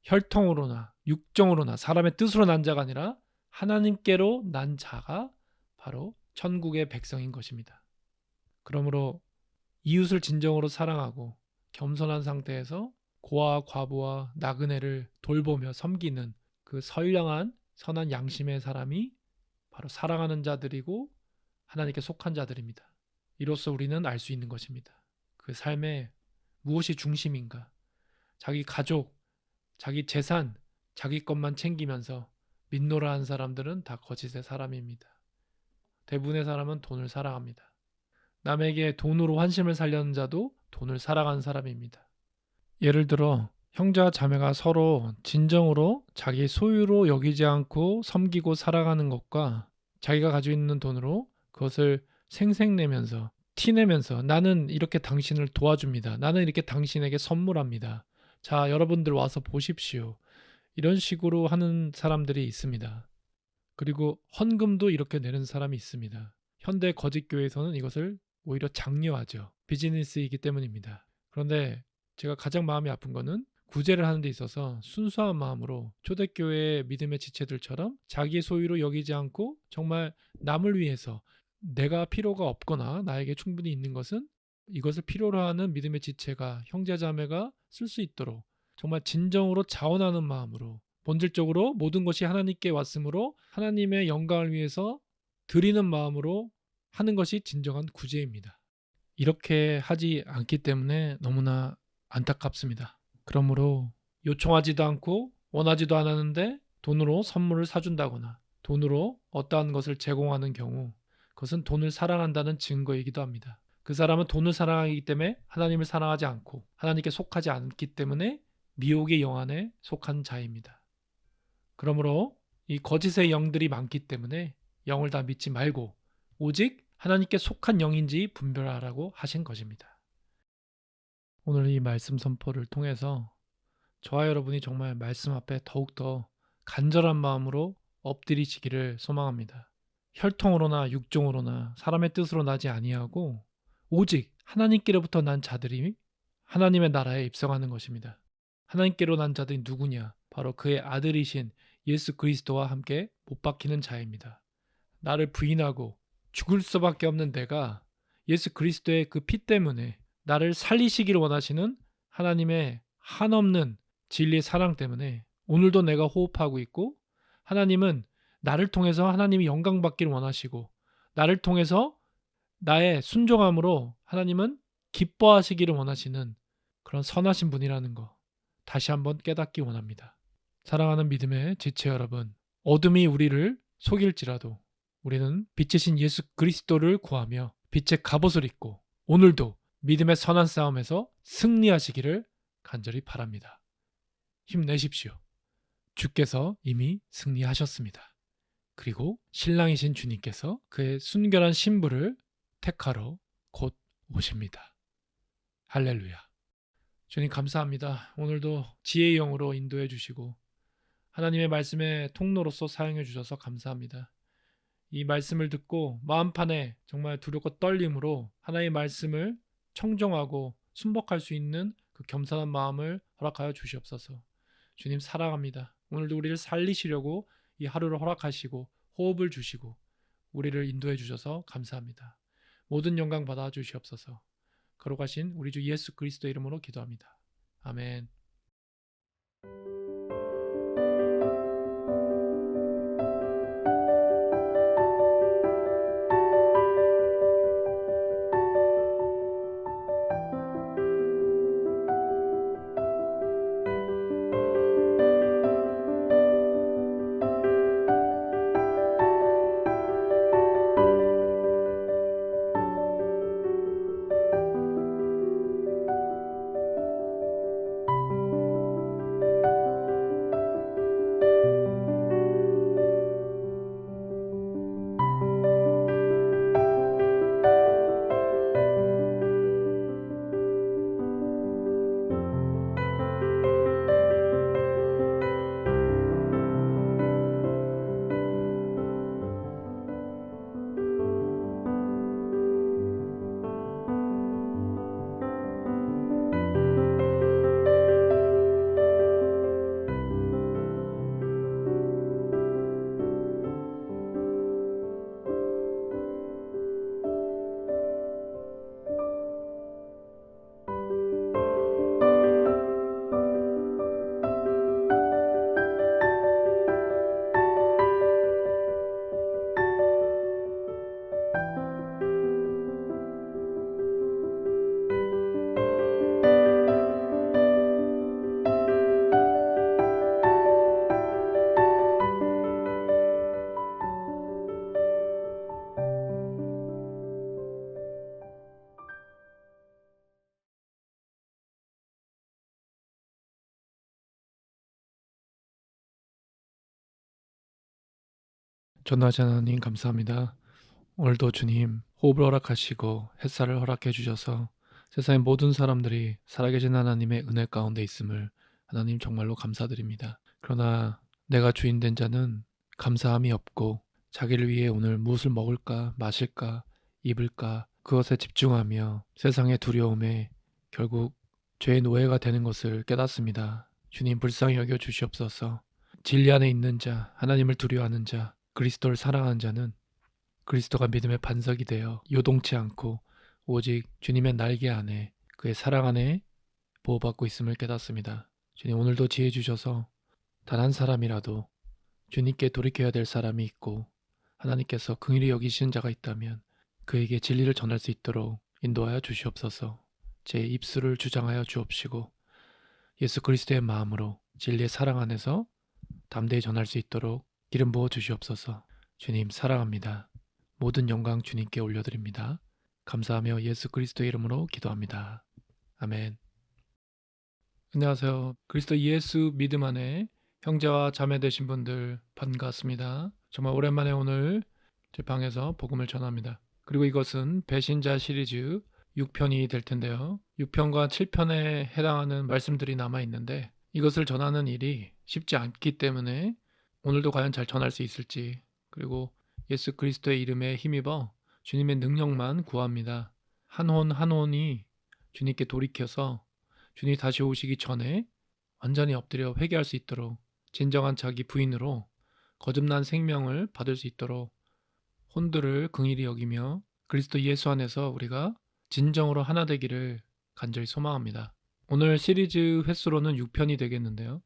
혈통으로나 육정으로나 사람의 뜻으로 난 자가 아니라 하나님께로 난 자가 바로 천국의 백성인 것입니다. 그러므로 이웃을 진정으로 사랑하고 겸손한 상태에서 고아와 과부와 나그네를 돌보며 섬기는 그 선량한 선한 양심의 사람이 바로 사랑하는 자들이고 하나님께 속한 자들입니다. 이로써 우리는 알 수 있는 것입니다. 그 삶에 무엇이 중심인가? 자기 가족, 자기 재산, 자기 것만 챙기면서 민노라한 사람들은 다 거짓의 사람입니다. 대부분의 사람은 돈을 사랑합니다. 남에게 돈으로 환심을 살려는 자도 돈을 사랑하는 사람입니다. 예를 들어 형제와 자매가 서로 진정으로 자기 소유로 여기지 않고 섬기고 살아가는 것과 자기가 가지고 있는 돈으로 그것을 생색내면서 티내면서 나는 이렇게 당신을 도와줍니다. 나는 이렇게 당신에게 선물합니다. 자, 여러분들 와서 보십시오. 이런 식으로 하는 사람들이 있습니다. 그리고 헌금도 이렇게 내는 사람이 있습니다. 현대 거짓교회에서는 이것을 오히려 장려하죠. 비즈니스이기 때문입니다. 그런데 제가 가장 마음이 아픈 거는 구제를 하는 데 있어서 순수한 마음으로 초대교회의 믿음의 지체들처럼 자기의 소유로 여기지 않고 정말 남을 위해서 내가 필요가 없거나 나에게 충분히 있는 것은 이것을 필요로 하는 믿음의 지체가 형제자매가 쓸 수 있도록 정말 진정으로 자원하는 마음으로 본질적으로 모든 것이 하나님께 왔으므로 하나님의 영광을 위해서 드리는 마음으로 하는 것이 진정한 구제입니다. 이렇게 하지 않기 때문에 너무나 안타깝습니다. 그러므로 요청하지도 않고 원하지도 않았는데 돈으로 선물을 사준다거나 돈으로 어떠한 것을 제공하는 경우 그것은 돈을 사랑한다는 증거이기도 합니다. 그 사람은 돈을 사랑하기 때문에 하나님을 사랑하지 않고 하나님께 속하지 않기 때문에 미혹의 영 안에 속한 자입니다. 그러므로 이 거짓의 영들이 많기 때문에 영을 다 믿지 말고 오직 하나님께 속한 영인지 분별하라고 하신 것입니다. 오늘 이 말씀 선포를 통해서 저와 여러분이 정말 말씀 앞에 더욱더 간절한 마음으로 엎드리시기를 소망합니다. 혈통으로나 육종으로나 사람의 뜻으로 나지 아니하고 오직 하나님께로부터 난 자들이 하나님의 나라에 입성하는 것입니다. 하나님께로 난 자들이 누구냐? 바로 그의 아들이신 예수 그리스도와 함께 못 박히는 자입니다. 나를 부인하고 죽을 수밖에 없는 내가 예수 그리스도의 그 피 때문에 나를 살리시기를 원하시는 하나님의 한없는 진리의 사랑 때문에 오늘도 내가 호흡하고 있고 하나님은 나를 통해서 하나님이 영광 받기를 원하시고 나를 통해서 나의 순종함으로 하나님은 기뻐하시기를 원하시는 그런 선하신 분이라는 거 다시 한번 깨닫기 원합니다. 사랑하는 믿음의 지체 여러분, 어둠이 우리를 속일지라도 우리는 빛이신 예수 그리스도를 구하며 빛의 갑옷을 입고 오늘도 믿음의 선한 싸움에서 승리하시기를 간절히 바랍니다. 힘내십시오. 주께서 이미 승리하셨습니다. 그리고 신랑이신 주님께서 그의 순결한 신부를 택하러 곧 오십니다. 할렐루야. 주님 감사합니다. 오늘도 지혜의 영으로 인도해 주시고 하나님의 말씀의 통로로서 사용해 주셔서 감사합니다. 이 말씀을 듣고 마음판에 정말 두렵고 떨림으로 하나님의 말씀을 청정하고 순복할 수 있는 그 겸손한 마음을 허락하여 주시옵소서. 주님 사랑합니다. 오늘도 우리를 살리시려고 이 하루를 허락하시고 호흡을 주시고 우리를 인도해 주셔서 감사합니다. 모든 영광 받아 주시옵소서. 거룩하신 우리 주 예수 그리스도 이름으로 기도합니다. 아멘. 전능하신 하나님 감사합니다. 오늘도 주님 호흡을 허락하시고 햇살을 허락해 주셔서 세상의 모든 사람들이 살아계신 하나님의 은혜 가운데 있음을 하나님 정말로 감사드립니다. 그러나 내가 주인 된 자는 감사함이 없고 자기를 위해 오늘 무엇을 먹을까 마실까 입을까 그것에 집중하며 세상의 두려움에 결국 죄의 노예가 되는 것을 깨닫습니다. 주님 불쌍히 여겨 주시옵소서. 진리 안에 있는 자, 하나님을 두려워하는 자, 그리스도를 사랑하는 자는 그리스도가 믿음의 반석이 되어 요동치 않고 오직 주님의 날개 안에 그의 사랑 안에 보호받고 있음을 깨닫습니다. 주님 오늘도 지혜 주셔서 단 한 사람이라도 주님께 돌이켜야 될 사람이 있고 하나님께서 긍휼히 여기시는 자가 있다면 그에게 진리를 전할 수 있도록 인도하여 주시옵소서. 제 입술을 주장하여 주옵시고 예수 그리스도의 마음으로 진리의 사랑 안에서 담대히 전할 수 있도록 기름 부어 주시옵소서. 주님 사랑합니다. 모든 영광 주님께 올려드립니다. 감사하며 예수 그리스도의 이름으로 기도합니다. 아멘. 안녕하세요. 그리스도 예수 믿음 안에 형제와 자매 되신 분들 반갑습니다. 정말 오랜만에 오늘 제 방에서 복음을 전합니다. 그리고 이것은 배신자 시리즈 6편이 될 텐데요. 6편과 7편에 해당하는 말씀들이 남아 있는데 이것을 전하는 일이 쉽지 않기 때문에 오늘도 과연 잘 전할 수 있을지 그리고 예수 그리스도의 이름에 힘입어 주님의 능력만 구합니다. 한 혼 한 혼이 주님께 돌이켜서 주님이 다시 오시기 전에 완전히 엎드려 회개할 수 있도록 진정한 자기 부인으로 거듭난 생명을 받을 수 있도록 혼들을 긍휼히 여기며 그리스도 예수 안에서 우리가 진정으로 하나 되기를 간절히 소망합니다. 오늘 시리즈 횟수로는 6편이 되겠는데요.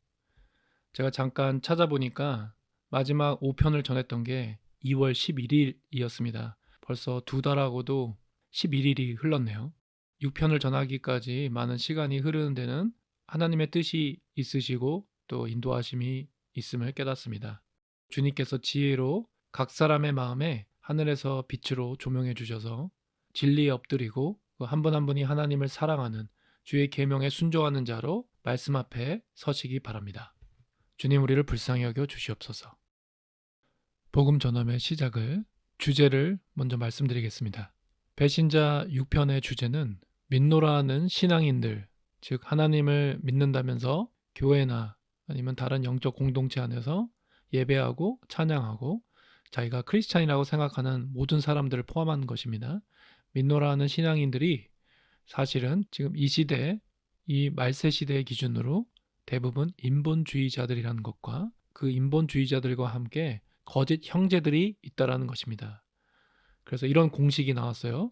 제가 잠깐 찾아보니까 마지막 5편을 전했던 게 2월 11일이었습니다. 벌써 2달하고도 11일이 흘렀네요. 6편을 전하기까지 많은 시간이 흐르는 데는 하나님의 뜻이 있으시고 또 인도하심이 있음을 깨닫습니다. 주님께서 지혜로 각 사람의 마음에 하늘에서 빛으로 조명해 주셔서 진리에 엎드리고 한 분 한 분이 하나님을 사랑하는 주의 계명에 순종하는 자로 말씀 앞에 서시기 바랍니다. 주님 우리를 불쌍히 여겨 주시옵소서. 복음 전함의 시작을 주제를 먼저 말씀드리겠습니다. 배신자 6편의 주제는 믿노라하는 신앙인들, 즉 하나님을 믿는다면서 교회나 아니면 다른 영적 공동체 안에서 예배하고 찬양하고 자기가 크리스찬이라고 생각하는 모든 사람들을 포함한 것입니다. 믿노라하는 신앙인들이 사실은 지금 이 시대, 이 말세 시대의 기준으로 대부분 인본주의자들이라는 것과 그 인본주의자들과 함께 거짓 형제들이 있다라는 것입니다. 그래서 이런 공식이 나왔어요.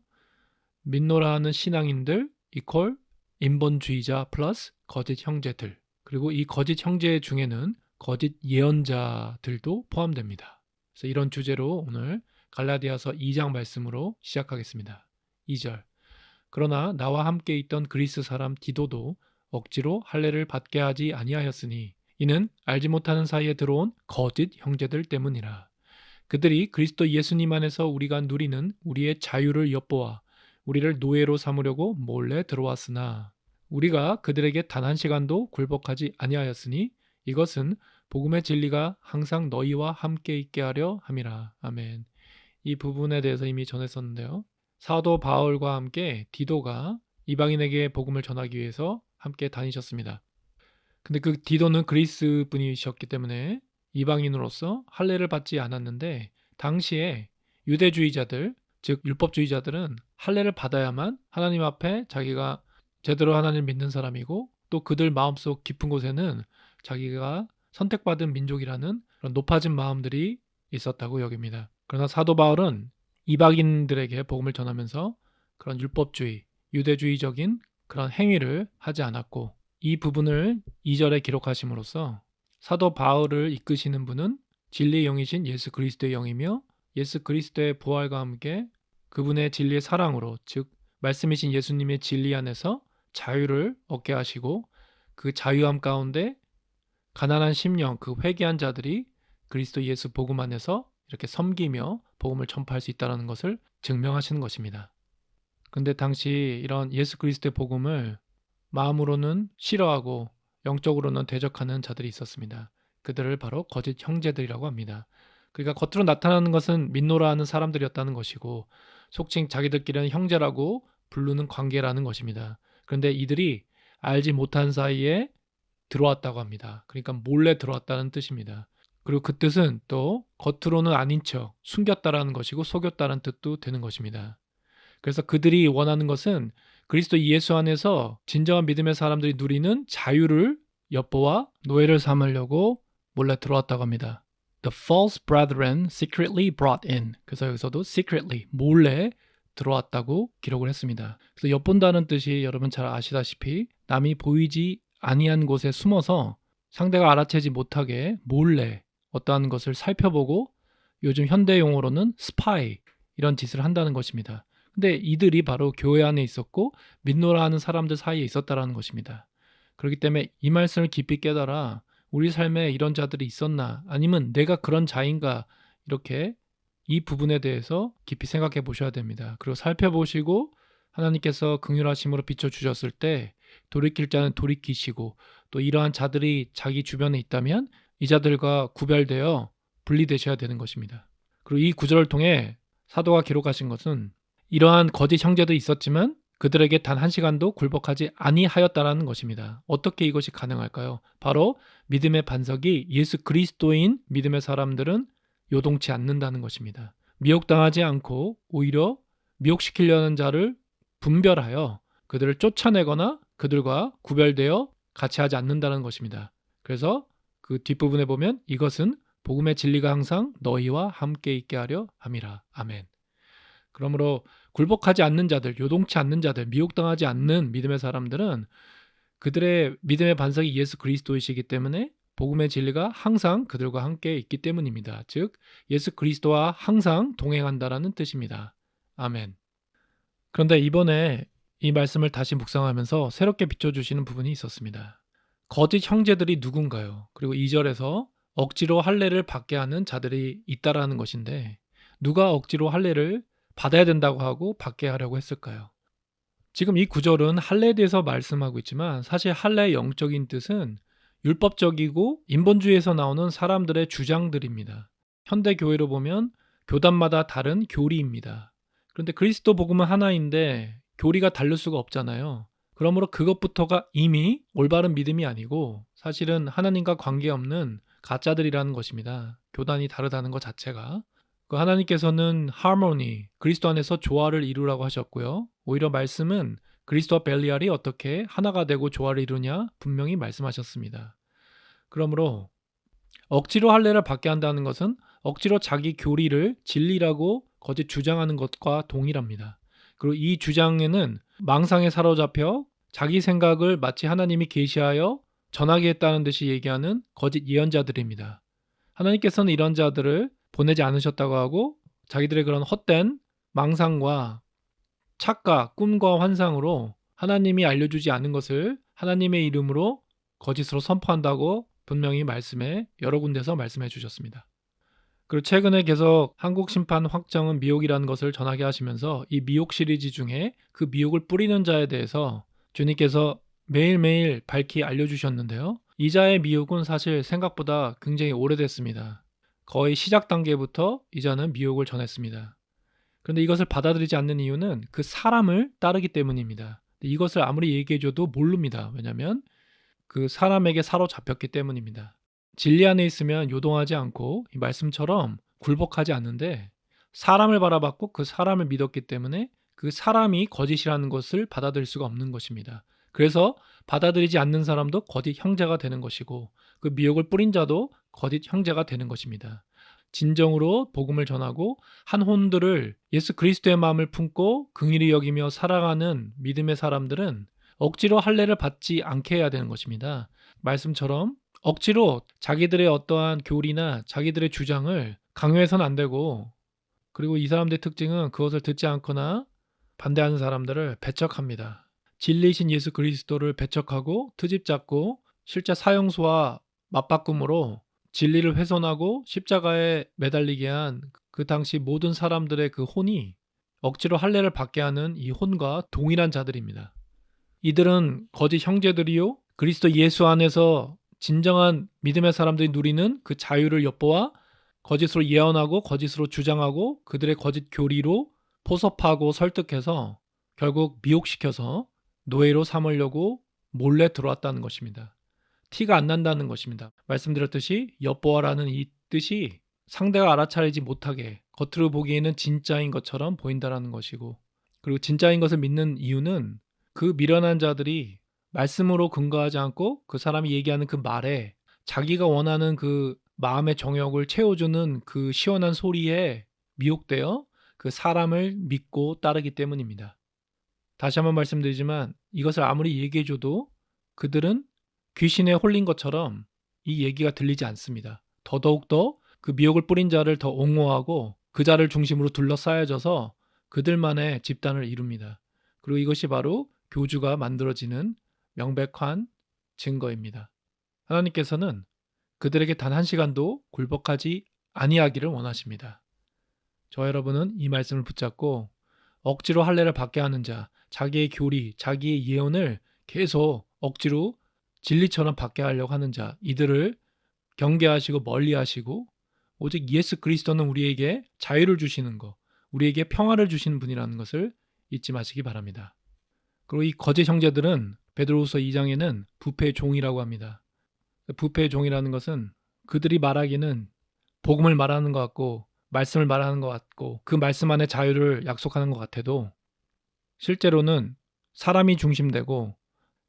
믿노라하는 신앙인들 이퀄 인본주의자 플러스 거짓 형제들. 그리고 이 거짓 형제 중에는 거짓 예언자들도 포함됩니다. 그래서 이런 주제로 오늘 갈라디아서 2장 말씀으로 시작하겠습니다. 2절. 그러나 나와 함께 있던 그리스 사람 디도도 억지로 할례를 받게 하지 아니하였으니 이는 알지 못하는 사이에 들어온 거짓 형제들 때문이라. 그들이 그리스도 예수님 안에서 우리가 누리는 우리의 자유를 엿보아 우리를 노예로 삼으려고 몰래 들어왔으나 우리가 그들에게 단 한 시간도 굴복하지 아니하였으니 이것은 복음의 진리가 항상 너희와 함께 있게 하려 함이라. 아멘. 이 부분에 대해서 이미 전했었는데요. 사도 바울과 함께 디도가 이방인에게 복음을 전하기 위해서 함께 다니셨습니다. 근데 그 디도는 그리스 분이셨기 때문에 이방인으로서 할례를 받지 않았는데 당시에 유대주의자들, 즉 율법주의자들은 할례를 받아야만 하나님 앞에 자기가 제대로 하나님을 믿는 사람이고 또 그들 마음속 깊은 곳에는 자기가 선택받은 민족이라는 그런 높아진 마음들이 있었다고 여깁니다. 그러나 사도 바울은 이방인들에게 복음을 전하면서 그런 율법주의, 유대주의적인 그런 행위를 하지 않았고 이 부분을 2절에 기록하심으로써 사도 바울을 이끄시는 분은 진리의 영이신 예수 그리스도의 영이며 예수 그리스도의 부활과 함께 그분의 진리의 사랑으로 즉 말씀이신 예수님의 진리 안에서 자유를 얻게 하시고 그 자유함 가운데 가난한 심령 그 회개한 자들이 그리스도 예수 복음 안에서 이렇게 섬기며 복음을 전파할 수 있다는 것을 증명하시는 것입니다. 그런데 당시 이런 예수 그리스도의 복음을 마음으로는 싫어하고 영적으로는 대적하는 자들이 있었습니다. 그들을 바로 거짓 형제들이라고 합니다. 그러니까 겉으로 나타나는 것은 믿노라 하는 사람들이었다는 것이고 속칭 자기들끼리는 형제라고 부르는 관계라는 것입니다. 그런데 이들이 알지 못한 사이에 들어왔다고 합니다. 그러니까 몰래 들어왔다는 뜻입니다. 그리고 그 뜻은 또 겉으로는 아닌 척 숨겼다라는 것이고 속였다는 뜻도 되는 것입니다. 그래서 그들이 원하는 것은 그리스도 예수 안에서 진정한 믿음의 사람들이 누리는 자유를 엿보아 노예를 삼으려고 몰래 들어왔다고 합니다. The false brethren secretly brought in. 그래서 여기서도 secretly, 몰래 들어왔다고 기록을 했습니다. 그래서 엿본다는 뜻이 여러분 잘 아시다시피 남이 보이지 아니한 곳에 숨어서 상대가 알아채지 못하게 몰래 어떠한 것을 살펴보고 요즘 현대 용어로는 스파이 이런 짓을 한다는 것입니다. 근데 이들이 바로 교회 안에 있었고 믿노라 하는 사람들 사이에 있었다라는 것입니다. 그렇기 때문에 이 말씀을 깊이 깨달아 우리 삶에 이런 자들이 있었나 아니면 내가 그런 자인가 이렇게 이 부분에 대해서 깊이 생각해 보셔야 됩니다. 그리고 살펴보시고 하나님께서 긍휼하심으로 비춰주셨을 때 돌이킬 자는 돌이키시고 또 이러한 자들이 자기 주변에 있다면 이 자들과 구별되어 분리되셔야 되는 것입니다. 그리고 이 구절을 통해 사도가 기록하신 것은 이러한 거짓 형제도 있었지만 그들에게 단 한 시간도 굴복하지 아니하였다라는 것입니다. 어떻게 이것이 가능할까요? 바로 믿음의 반석이 예수 그리스도인 믿음의 사람들은 요동치 않는다는 것입니다. 미혹당하지 않고 오히려 미혹시키려는 자를 분별하여 그들을 쫓아내거나 그들과 구별되어 같이 하지 않는다는 것입니다. 그래서 그 뒷부분에 보면 이것은 복음의 진리가 항상 너희와 함께 있게 하려 함이라. 아멘. 그러므로 굴복하지 않는 자들, 요동치 않는 자들, 미혹당하지 않는 믿음의 사람들은 그들의 믿음의 반석이 예수 그리스도이시기 때문에 복음의 진리가 항상 그들과 함께 있기 때문입니다. 즉 예수 그리스도와 항상 동행한다라는 뜻입니다. 아멘. 그런데 이번에 이 말씀을 다시 묵상하면서 새롭게 비춰주시는 부분이 있었습니다. 거짓 형제들이 누군가요? 그리고 2절에서 억지로 할례를 받게 하는 자들이 있다라는 것인데 누가 억지로 할례를 받아야 된다고 하고 받게 하려고 했을까요? 지금 이 구절은 할례에 대해서 말씀하고 있지만 사실 할례의 영적인 뜻은 율법적이고 인본주의에서 나오는 사람들의 주장들입니다. 현대 교회로 보면 교단마다 다른 교리입니다. 그런데 그리스도 복음은 하나인데 교리가 다를 수가 없잖아요. 그러므로 그것부터가 이미 올바른 믿음이 아니고 사실은 하나님과 관계없는 가짜들이라는 것입니다. 교단이 다르다는 것 자체가. 그 하나님께서는 하모니, 그리스도 안에서 조화를 이루라고 하셨고요. 오히려 말씀은 그리스도와 벨리알이 어떻게 하나가 되고 조화를 이루냐 분명히 말씀하셨습니다. 그러므로 억지로 할례를 받게 한다는 것은 억지로 자기 교리를 진리라고 거짓 주장하는 것과 동일합니다. 그리고 이 주장에는 망상에 사로잡혀 자기 생각을 마치 하나님이 계시하여 전하겠다는 듯이 얘기하는 거짓 예언자들입니다. 하나님께서는 이런 자들을 보내지 않으셨다고 하고 자기들의 그런 헛된 망상과 착각, 꿈과 환상으로 하나님이 알려주지 않은 것을 하나님의 이름으로 거짓으로 선포한다고 분명히 말씀에 여러 군데서 말씀해 주셨습니다. 그리고 최근에 계속 한국 심판 확정은 미혹이라는 것을 전하게 하시면서 이 미혹 시리즈 중에 그 미혹을 뿌리는 자에 대해서 주님께서 매일매일 밝히 알려주셨는데요. 이 자의 미혹은 사실 생각보다 굉장히 오래됐습니다. 거의 시작 단계부터 이 자는 미혹을 전했습니다. 그런데 이것을 받아들이지 않는 이유는 그 사람을 따르기 때문입니다. 이것을 아무리 얘기해줘도 모릅니다. 왜냐하면 그 사람에게 사로잡혔기 때문입니다. 진리 안에 있으면 요동하지 않고 이 말씀처럼 굴복하지 않는데 사람을 바라봤고 그 사람을 믿었기 때문에 그 사람이 거짓이라는 것을 받아들일 수가 없는 것입니다. 그래서 받아들이지 않는 사람도 거짓 형제가 되는 것이고 그 미혹을 뿌린 자도 거짓 형제가 되는 것입니다. 진정으로 복음을 전하고 한 혼들을 예수 그리스도의 마음을 품고 긍휼히 여기며 살아가는 믿음의 사람들은 억지로 할례를 받지 않게 해야 되는 것입니다. 말씀처럼 억지로 자기들의 어떠한 교리나 자기들의 주장을 강요해서는 안 되고 그리고 이 사람들의 특징은 그것을 듣지 않거나 반대하는 사람들을 배척합니다. 진리이신 예수 그리스도를 배척하고 트집 잡고 실제 사형수와 맞바꿈으로 진리를 훼손하고 십자가에 매달리게 한 그 당시 모든 사람들의 그 혼이 억지로 할례를 받게 하는 이 혼과 동일한 자들입니다. 이들은 거짓 형제들이요 그리스도 예수 안에서 진정한 믿음의 사람들이 누리는 그 자유를 엿보아 거짓으로 예언하고 거짓으로 주장하고 그들의 거짓 교리로 포섭하고 설득해서 결국 미혹시켜서 노예로 삼으려고 몰래 들어왔다는 것입니다. 티가 안 난다는 것입니다. 말씀드렸듯이 엿보아라는 이 뜻이 상대가 알아차리지 못하게 겉으로 보기에는 진짜인 것처럼 보인다라는 것이고, 그리고 진짜인 것을 믿는 이유는 그 미련한 자들이 말씀으로 근거하지 않고 그 사람이 얘기하는 그 말에 자기가 원하는 그 마음의 정욕을 채워주는 그 시원한 소리에 미혹되어 그 사람을 믿고 따르기 때문입니다. 다시 한번 말씀드리지만 이것을 아무리 얘기해줘도 그들은 귀신에 홀린 것처럼 이 얘기가 들리지 않습니다. 더더욱더 그 미혹을 뿌린 자를 더 옹호하고 그 자를 중심으로 둘러싸여져서 그들만의 집단을 이룹니다. 그리고 이것이 바로 교주가 만들어지는 명백한 증거입니다. 하나님께서는 그들에게 단 한 시간도 굴복하지 아니하기를 원하십니다. 저 여러분은 이 말씀을 붙잡고 억지로 할례를 받게 하는 자, 자기의 교리, 자기의 예언을 계속 억지로 진리처럼 받게 하려고 하는 자, 이들을 경계하시고 멀리하시고 오직 예수 그리스도는 우리에게 자유를 주시는 것, 우리에게 평화를 주시는 분이라는 것을 잊지 마시기 바랍니다. 그리고 이 거짓 형제들은 베드로후서 2장에는 부패의 종이라고 합니다. 부패의 종이라는 것은 그들이 말하기는 복음을 말하는 것 같고 말씀을 말하는 것 같고 그 말씀 안에 자유를 약속하는 것 같아도 실제로는 사람이 중심되고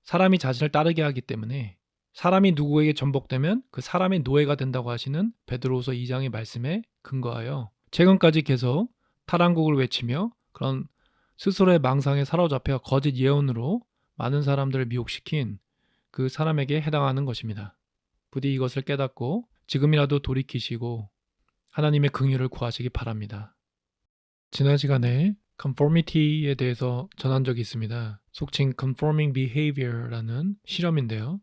사람이 자신을 따르게 하기 때문에 사람이 누구에게 전복되면 그 사람의 노예가 된다고 하시는 베드로후서 2장의 말씀에 근거하여 최근까지 계속 탈한국을 외치며 그런 스스로의 망상에 사로잡혀 거짓 예언으로 많은 사람들을 미혹시킨 그 사람에게 해당하는 것입니다. 부디 이것을 깨닫고 지금이라도 돌이키시고 하나님의 긍휼을 구하시기 바랍니다. 지난 시간에 conformity에 대해서 전한 적이 있습니다. 속칭 conforming behavior라는 실험인데요.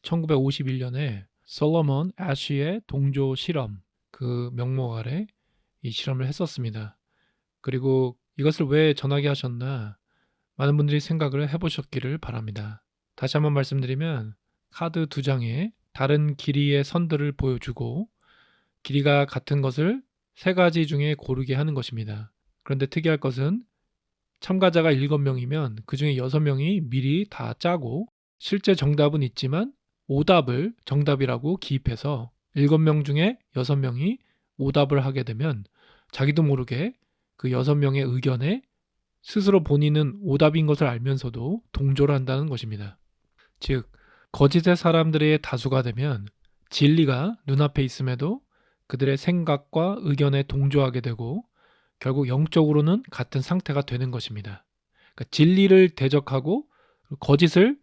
1951년에 솔로몬 애쉬의 동조 실험 그 명목 아래 이 실험을 했었습니다. 그리고 이것을 왜 전하게 하셨나 많은 분들이 생각을 해보셨기를 바랍니다. 다시 한번 말씀드리면 카드 2장에 다른 길이의 선들을 보여주고 길이가 같은 것을 3가지 중에 고르게 하는 것입니다. 그런데 특이할 것은 참가자가 7명이면 그 중에 6명이 미리 다 짜고 실제 정답은 있지만 오답을 정답이라고 기입해서 7명 중에 6명이 오답을 하게 되면 자기도 모르게 그 6명의 의견에 스스로 본인은 오답인 것을 알면서도 동조를 한다는 것입니다. 즉, 거짓의 사람들의 다수가 되면 진리가 눈앞에 있음에도 그들의 생각과 의견에 동조하게 되고 결국 영적으로는 같은 상태가 되는 것입니다. 그러니까 진리를 대적하고 거짓을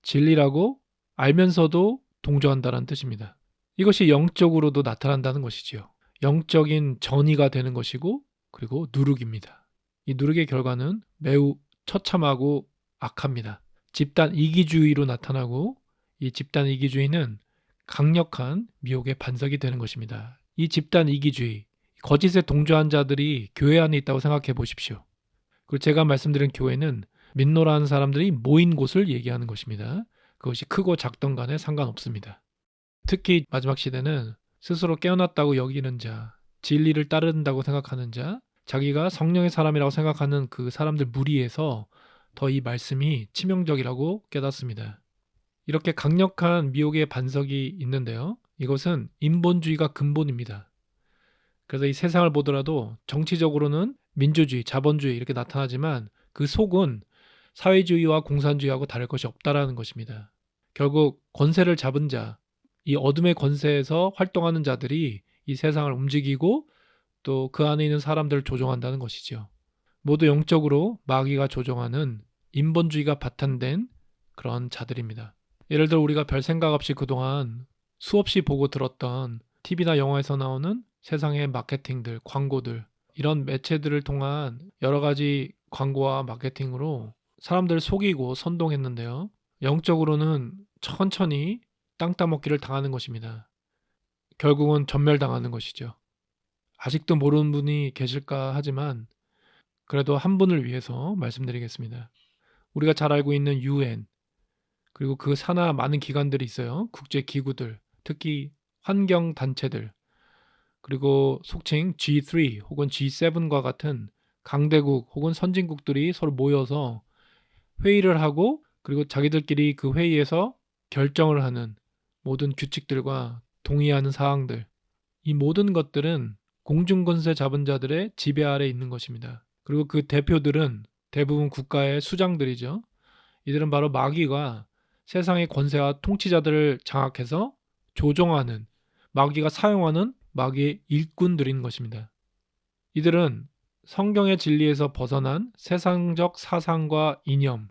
진리라고 알면서도 동조한다는 뜻입니다. 이것이 영적으로도 나타난다는 것이지요. 영적인 전이가 되는 것이고 그리고 누룩입니다. 이 누룩의 결과는 매우 처참하고 악합니다. 집단 이기주의로 나타나고 이 집단 이기주의는 강력한 미혹의 반석이 되는 것입니다. 이 집단 이기주의, 거짓에 동조한 자들이 교회 안에 있다고 생각해 보십시오. 그리고 제가 말씀드린 교회는 민노라는 사람들이 모인 곳을 얘기하는 것입니다. 그것이 크고 작던 간에 상관없습니다. 특히 마지막 시대는 스스로 깨어났다고 여기는 자, 진리를 따른다고 생각하는 자, 자기가 성령의 사람이라고 생각하는 그 사람들 무리에서 더 이 말씀이 치명적이라고 깨닫습니다. 이렇게 강력한 미혹의 반석이 있는데요. 이것은 인본주의가 근본입니다. 그래서 이 세상을 보더라도 정치적으로는 민주주의, 자본주의 이렇게 나타나지만 그 속은 사회주의와 공산주의하고 다를 것이 없다라는 것입니다. 결국 권세를 잡은 자, 이 어둠의 권세에서 활동하는 자들이 이 세상을 움직이고 또 그 안에 있는 사람들을 조종한다는 것이죠. 모두 영적으로 마귀가 조종하는 인본주의가 바탕된 그런 자들입니다. 예를 들어 우리가 별 생각 없이 그동안 수없이 보고 들었던 TV나 영화에서 나오는 세상의 마케팅들, 광고들, 이런 매체들을 통한 여러 가지 광고와 마케팅으로 사람들을 속이고 선동했는데요. 영적으로는 천천히 땅 따먹기를 당하는 것입니다. 결국은 전멸당하는 것이죠. 아직도 모르는 분이 계실까 하지만 그래도 한 분을 위해서 말씀드리겠습니다. 우리가 잘 알고 있는 UN, 그리고 그 산하 많은 기관들이 있어요. 국제기구들, 특히 환경단체들. 그리고 속칭 G3 혹은 G7과 같은 강대국 혹은 선진국들이 서로 모여서 회의를 하고 그리고 자기들끼리 그 회의에서 결정을 하는 모든 규칙들과 동의하는 사항들, 이 모든 것들은 공중권세 잡은 자들의 지배 아래 있는 것입니다. 그리고 그 대표들은 대부분 국가의 수장들이죠. 이들은 바로 마귀가 세상의 권세와 통치자들을 장악해서 조종하는, 마귀가 사용하는 마귀의 일꾼들인 것입니다. 이들은 성경의 진리에서 벗어난 세상적 사상과 이념,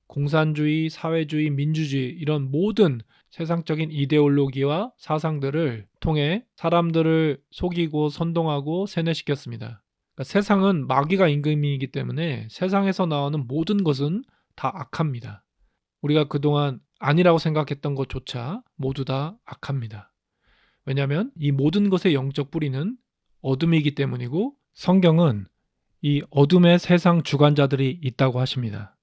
공산주의, 사회주의, 민주주의 이런 모든 세상적인 이데올로기와 사상들을 통해 사람들을 속이고 선동하고 세뇌시켰습니다. 그러니까 세상은 마귀가 임금이기 때문에 세상에서 나오는 모든 것은 다 악합니다. 우리가 그동안 아니라고 생각했던 것조차 모두 다 악합니다. 왜냐하면 이 모든 것의 영적 뿌리는 어둠이기 때문이고 성경은 이 어둠의 세상 주관자들이 있다고 하십니다.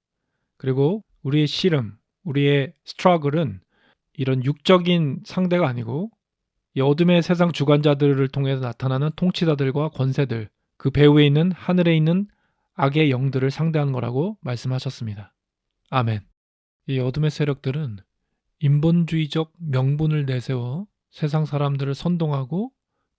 그리고 우리의 씨름, 우리의 스트러글은 이런 육적인 상대가 아니고 이 어둠의 세상 주관자들을 통해서 나타나는 통치자들과 권세들, 그 배후에 있는 하늘에 있는 악의 영들을 상대하는 거라고 말씀하셨습니다. 아멘. 이 어둠의 세력들은 인본주의적 명분을 내세워 세상 사람들을 선동하고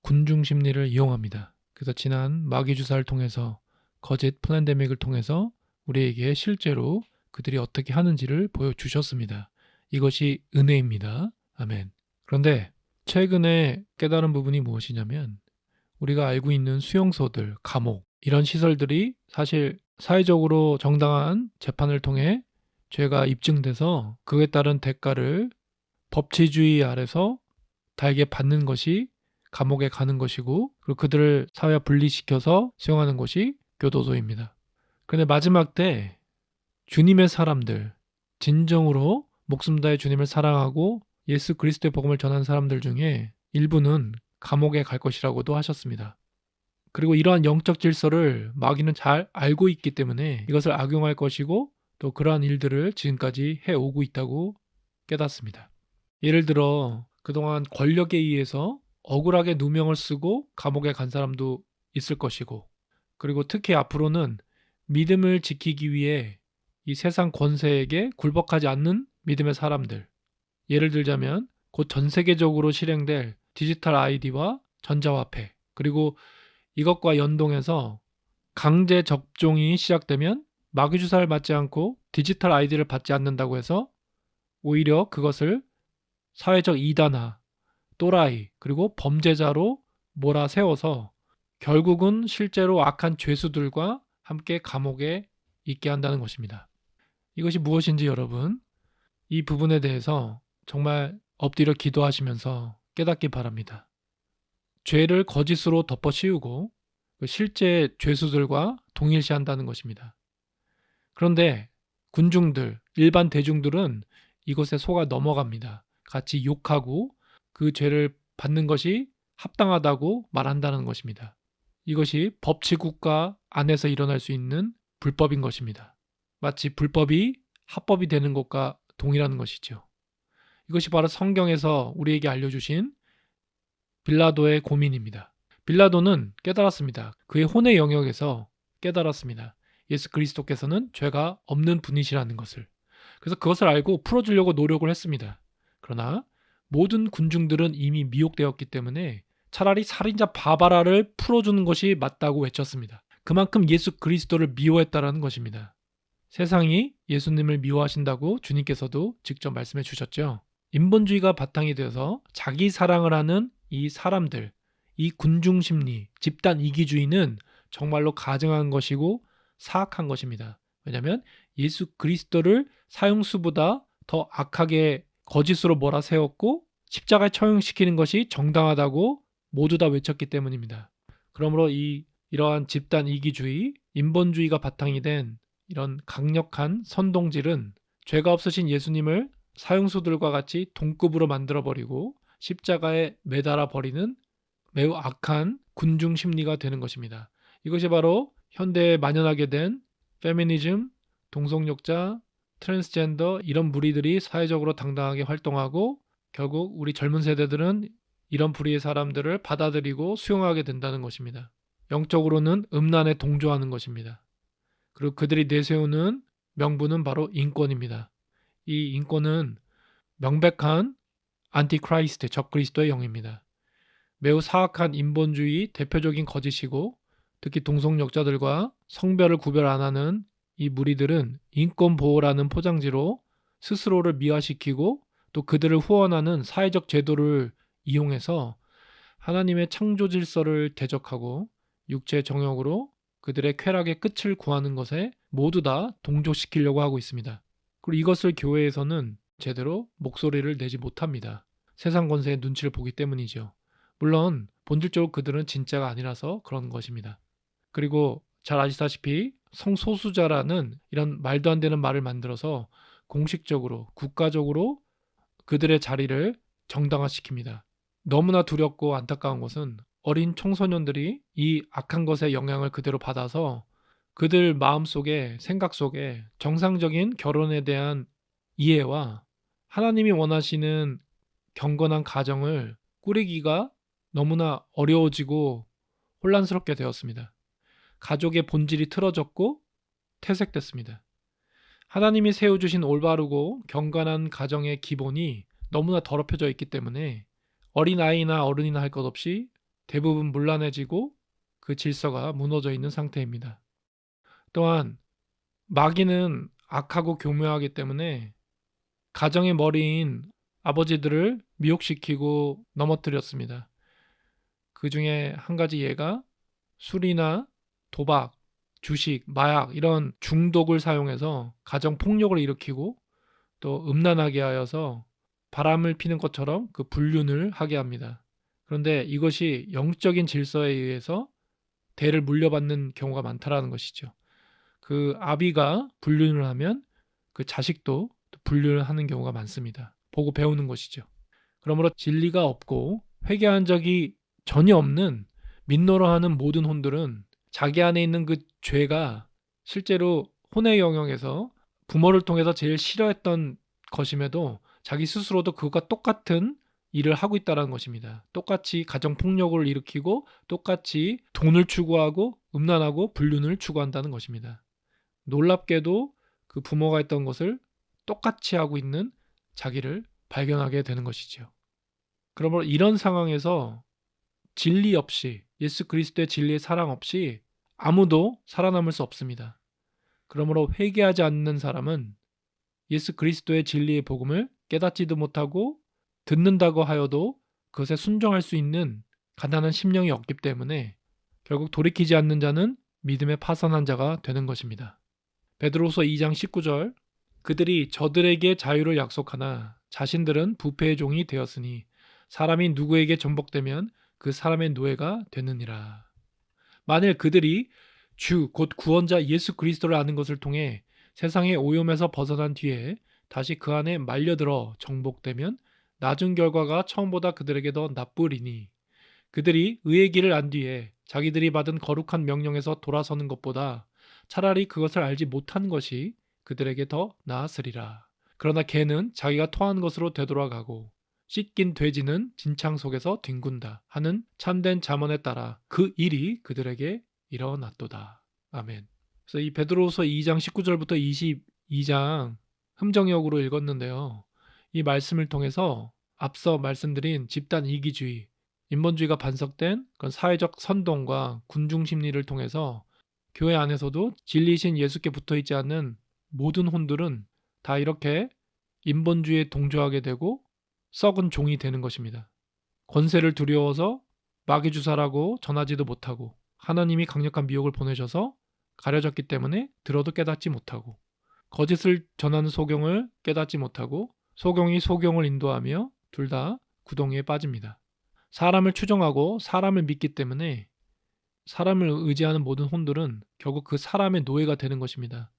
군중 심리를 이용합니다. 그래서 지난 마귀 주사를 통해서 거짓 플랜데믹을 통해서 우리에게 실제로 그들이 어떻게 하는지를 보여주셨습니다. 이것이 은혜입니다. 아멘. 그런데 최근에 깨달은 부분이 무엇이냐면 우리가 알고 있는 수용소들, 감옥 이런 시설들이 사실 사회적으로 정당한 재판을 통해 죄가 입증돼서 그에 따른 대가를 법치주의 아래서 달게 받는 것이 감옥에 가는 것이고 그리고 그들을 사회와 분리시켜서 수용하는 것이 교도소입니다. 그런데 마지막 때 주님의 사람들, 진정으로 목숨 다해 주님을 사랑하고 예수 그리스도의 복음을 전하는 사람들 중에 일부는 감옥에 갈 것이라고도 하셨습니다. 그리고 이러한 영적 질서를 마귀는 잘 알고 있기 때문에 이것을 악용할 것이고 또 그러한 일들을 지금까지 해오고 있다고 깨닫습니다. 예를 들어 그동안 권력에 의해서 억울하게 누명을 쓰고 감옥에 간 사람도 있을 것이고 그리고 특히 앞으로는 믿음을 지키기 위해 이 세상 권세에게 굴복하지 않는 믿음의 사람들, 예를 들자면 곧 전 세계적으로 실행될 디지털 아이디와 전자화폐, 그리고 이것과 연동해서 강제 접종이 시작되면 마귀 주사를 맞지 않고 디지털 아이디를 받지 않는다고 해서 오히려 그것을 사회적 이단화, 또라이, 그리고 범죄자로 몰아세워서 결국은 실제로 악한 죄수들과 함께 감옥에 있게 한다는 것입니다. 이것이 무엇인지 여러분, 이 부분에 대해서 정말 엎드려 기도하시면서 깨닫기 바랍니다. 죄를 거짓으로 덮어씌우고 실제 죄수들과 동일시한다는 것입니다. 그런데 군중들, 일반 대중들은 이것에 속아 넘어갑니다. 같이 욕하고 그 죄를 받는 것이 합당하다고 말한다는 것입니다. 이것이 법치국가 안에서 일어날 수 있는 불법인 것입니다. 마치 불법이 합법이 되는 것과 동일한 것이죠. 이것이 바로 성경에서 우리에게 알려주신 빌라도의 고민입니다. 빌라도는 깨달았습니다. 그의 혼의 영역에서 깨달았습니다. 예수 그리스도께서는 죄가 없는 분이시라는 것을. 그래서 그것을 알고 풀어주려고 노력을 했습니다. 그러나 모든 군중들은 이미 미혹되었기 때문에 차라리 살인자 바바라를 풀어주는 것이 맞다고 외쳤습니다. 그만큼 예수 그리스도를 미워했다라는 것입니다. 세상이 예수님을 미워하신다고 주님께서도 직접 말씀해 주셨죠. 인본주의가 바탕이 되어서 자기 사랑을 하는 이 사람들, 이 군중 심리, 집단 이기주의는 정말로 가증한 것이고 사악한 것입니다. 왜냐하면 예수 그리스도를 사형수보다 더 악하게 거짓으로 몰아세웠고 십자가에 처형시키는 것이 정당하다고 모두 다 외쳤기 때문입니다. 그러므로 이러한 집단 이기주의, 인본주의가 바탕이 된 이런 강력한 선동질은 죄가 없으신 예수님을 사형수들과 같이 동급으로 만들어버리고 십자가에 매달아 버리는 매우 악한 군중 심리가 되는 것입니다. 이것이 바로 현대에 만연하게 된 페미니즘, 동성욕자, 트랜스젠더 이런 무리들이 사회적으로 당당하게 활동하고 결국 우리 젊은 세대들은 이런 불의의 사람들을 받아들이고 수용하게 된다는 것입니다. 영적으로는 음란에 동조하는 것입니다. 그리고 그들이 내세우는 명분은 바로 인권입니다. 이 인권은 명백한 안티크라이스트, 적그리스도의 영입니다. 매우 사악한 인본주의 대표적인 거짓이고, 특히 동성역자들과 성별을 구별 안 하는 이 무리들은 인권 보호라는 포장지로 스스로를 미화시키고 또 그들을 후원하는 사회적 제도를 이용해서 하나님의 창조 질서를 대적하고 육체 정욕으로 그들의 쾌락의 끝을 구하는 것에 모두 다 동조시키려고 하고 있습니다. 그리고 이것을 교회에서는 제대로 목소리를 내지 못합니다. 세상 권세의 눈치를 보기 때문이죠. 물론 본질적으로 그들은 진짜가 아니라서 그런 것입니다. 그리고 잘 아시다시피 성소수자라는 이런 말도 안 되는 말을 만들어서 공식적으로 국가적으로 그들의 자리를 정당화시킵니다. 너무나 두렵고 안타까운 것은 어린 청소년들이 이 악한 것의 영향을 그대로 받아서 그들 마음속에, 생각 속에 정상적인 결혼에 대한 이해와 하나님이 원하시는 경건한 가정을 꾸리기가 너무나 어려워지고 혼란스럽게 되었습니다. 가족의 본질이 틀어졌고 퇴색됐습니다. 하나님이 세워주신 올바르고 경건한 가정의 기본이 너무나 더럽혀져 있기 때문에 어린아이나 어른이나 할 것 없이 대부분 문란해지고 그 질서가 무너져 있는 상태입니다. 또한 마귀는 악하고 교묘하기 때문에 가정의 머리인 아버지들을 미혹시키고 넘어뜨렸습니다. 그 중에 한 가지 예가 술이나 도박, 주식, 마약 이런 중독을 사용해서 가정 폭력을 일으키고 또 음란하게 하여서 바람을 피는 것처럼 그 불륜을 하게 합니다. 그런데 이것이 영적인 질서에 의해서 대를 물려받는 경우가 많다라는 것이죠. 그 아비가 불륜을 하면 그 자식도 불륜을 하는 경우가 많습니다. 보고 배우는 것이죠. 그러므로 진리가 없고 회개한 적이 전혀 없는 민노러하는 모든 혼들은 자기 안에 있는 그 죄가 실제로 혼의 영역에서 부모를 통해서 제일 싫어했던 것임에도 자기 스스로도 그것과 똑같은 일을 하고 있다는 것입니다. 똑같이 가정폭력을 일으키고 똑같이 돈을 추구하고 음란하고 불륜을 추구한다는 것입니다. 놀랍게도 그 부모가 했던 것을 똑같이 하고 있는 자기를 발견하게 되는 것이죠. 그러므로 이런 상황에서 진리 없이, 예수 그리스도의 진리의 사랑 없이 아무도 살아남을 수 없습니다. 그러므로 회개하지 않는 사람은 예수 그리스도의 진리의 복음을 깨닫지도 못하고 듣는다고 하여도 그것에 순종할 수 있는 가난한 심령이 없기 때문에 결국 돌이키지 않는 자는 믿음에 파산한 자가 되는 것입니다. 베드로후서 2장 19절, 그들이 저들에게 자유를 약속하나 자신들은 부패의 종이 되었으니 사람이 누구에게 전복되면 그 사람의 노예가 되느니라. 만일 그들이 주 곧 구원자 예수 그리스도를 아는 것을 통해 세상의 오염에서 벗어난 뒤에 다시 그 안에 말려들어 정복되면 낮은 결과가 처음보다 그들에게 더 나쁘리니, 그들이 의의 길을 안 뒤에 자기들이 받은 거룩한 명령에서 돌아서는 것보다 차라리 그것을 알지 못한 것이 그들에게 더 나았으리라. 그러나 개는 자기가 토한 것으로 되돌아가고 씻긴 돼지는 진창 속에서 뒹군다 하는 참된 잠언에 따라 그 일이 그들에게 일어났도다. 아멘. 그래서 이 베드로후서 2장 19절부터 22장 흠정역으로 읽었는데요. 이 말씀을 통해서 앞서 말씀드린 집단 이기주의, 인본주의가 반석된 그런 사회적 선동과 군중 심리를 통해서 교회 안에서도 진리이신 예수께 붙어있지 않는 모든 혼들은 다 이렇게 인본주의에 동조하게 되고 썩은 종이 되는 것입니다. 권세를 두려워서 마귀주사라고 전하지도 못하고 하나님이 강력한 미혹을 보내셔서 가려졌기 때문에 들어도 깨닫지 못하고 거짓을 전하는 소경을 깨닫지 못하고 소경이 소경을 인도하며 둘 다 구덩이에 빠집니다. 사람을 추종하고 사람을 믿기 때문에 사람을 의지하는 모든 혼들은 결국 그 사람의 노예가 되는 것입니다.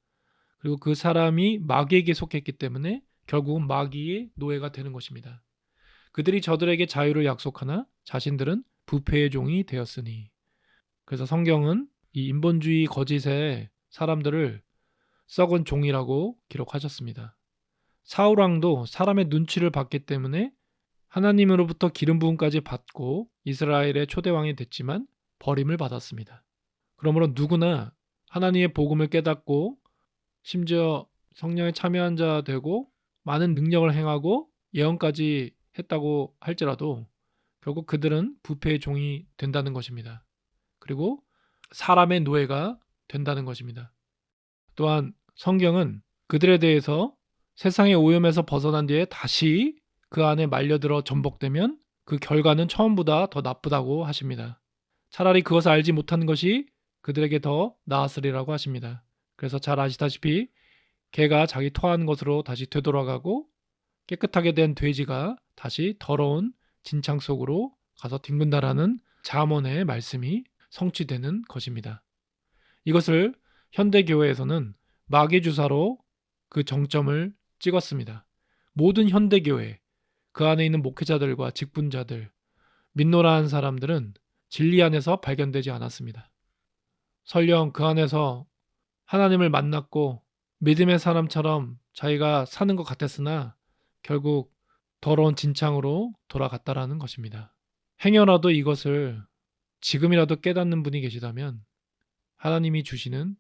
그리고 그 사람이 마귀에게 속했기 때문에 결국은 마귀의 노예가 되는 것입니다. 그들이 저들에게 자유를 약속하나 자신들은 부패의 종이 되었으니. 그래서 성경은 이 인본주의 거짓의 사람들을 썩은 종이라고 기록하셨습니다. 사울왕도 사람의 눈치를 봤기 때문에 하나님으로부터 기름 부음까지 받고 이스라엘의 초대왕이 됐지만 버림을 받았습니다. 그러므로 누구나 하나님의 복음을 깨닫고 심지어 성령에 참여한 자 되고 많은 능력을 행하고 예언까지 했다고 할지라도 결국 그들은 부패의 종이 된다는 것입니다. 그리고 사람의 노예가 된다는 것입니다. 또한 성경은 그들에 대해서 세상의 오염에서 벗어난 뒤에 다시 그 안에 말려들어 전복되면 그 결과는 처음보다 더 나쁘다고 하십니다. 차라리 그것을 알지 못한 것이 그들에게 더 나았으리라고 하십니다. 그래서 잘 아시다시피 개가 자기 토한 것으로 다시 되돌아가고 깨끗하게 된 돼지가 다시 더러운 진창 속으로 가서 뒹군다라는 잠언의 말씀이 성취되는 것입니다. 이것을 현대교회에서는 마귀 주사로 그 정점을 찍었습니다. 모든 현대교회, 그 안에 있는 목회자들과 직분자들, 민노라한 사람들은 진리 안에서 발견되지 않았습니다. 설령 그 안에서 하나님을 만났고 믿음의 사람처럼 자기가 사는 것 같았으나 결국 더러운 진창으로 돌아갔다라는 것입니다. 행여라도 이것을 지금이라도 깨닫는 분이 계시다면 하나님이 주시는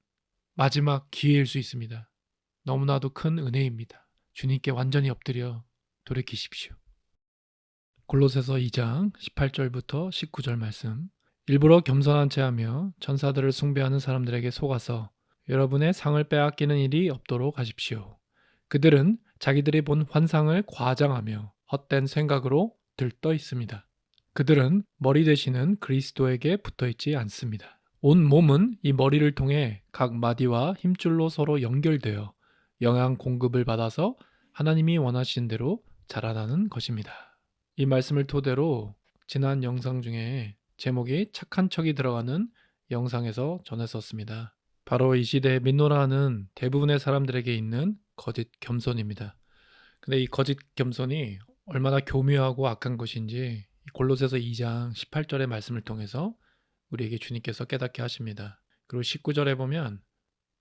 마지막 기회일 수 있습니다. 너무나도 큰 은혜입니다. 주님께 완전히 엎드려 돌이키십시오. 골로새서 2장 18절부터 19절 말씀. 일부러 겸손한 체하며 천사들을 숭배하는 사람들에게 속아서 여러분의 상을 빼앗기는 일이 없도록 하십시오. 그들은 자기들이 본 환상을 과장하며 헛된 생각으로 들떠 있습니다. 그들은 머리 되시는 그리스도에게 붙어 있지 않습니다. 온 몸은 이 머리를 통해 각 마디와 힘줄로 서로 연결되어 영양 공급을 받아서 하나님이 원하신 대로 자라나는 것입니다. 이 말씀을 토대로 지난 영상 중에 제목이 착한 척이 들어가는 영상에서 전했었습니다. 바로 이 시대의 민노라는 대부분의 사람들에게 있는 거짓 겸손입니다. 근데 이 거짓 겸손이 얼마나 교묘하고 악한 것인지 골로새서 2장 18절의 말씀을 통해서 우리에게 주님께서 깨닫게 하십니다. 그리고 19절에 보면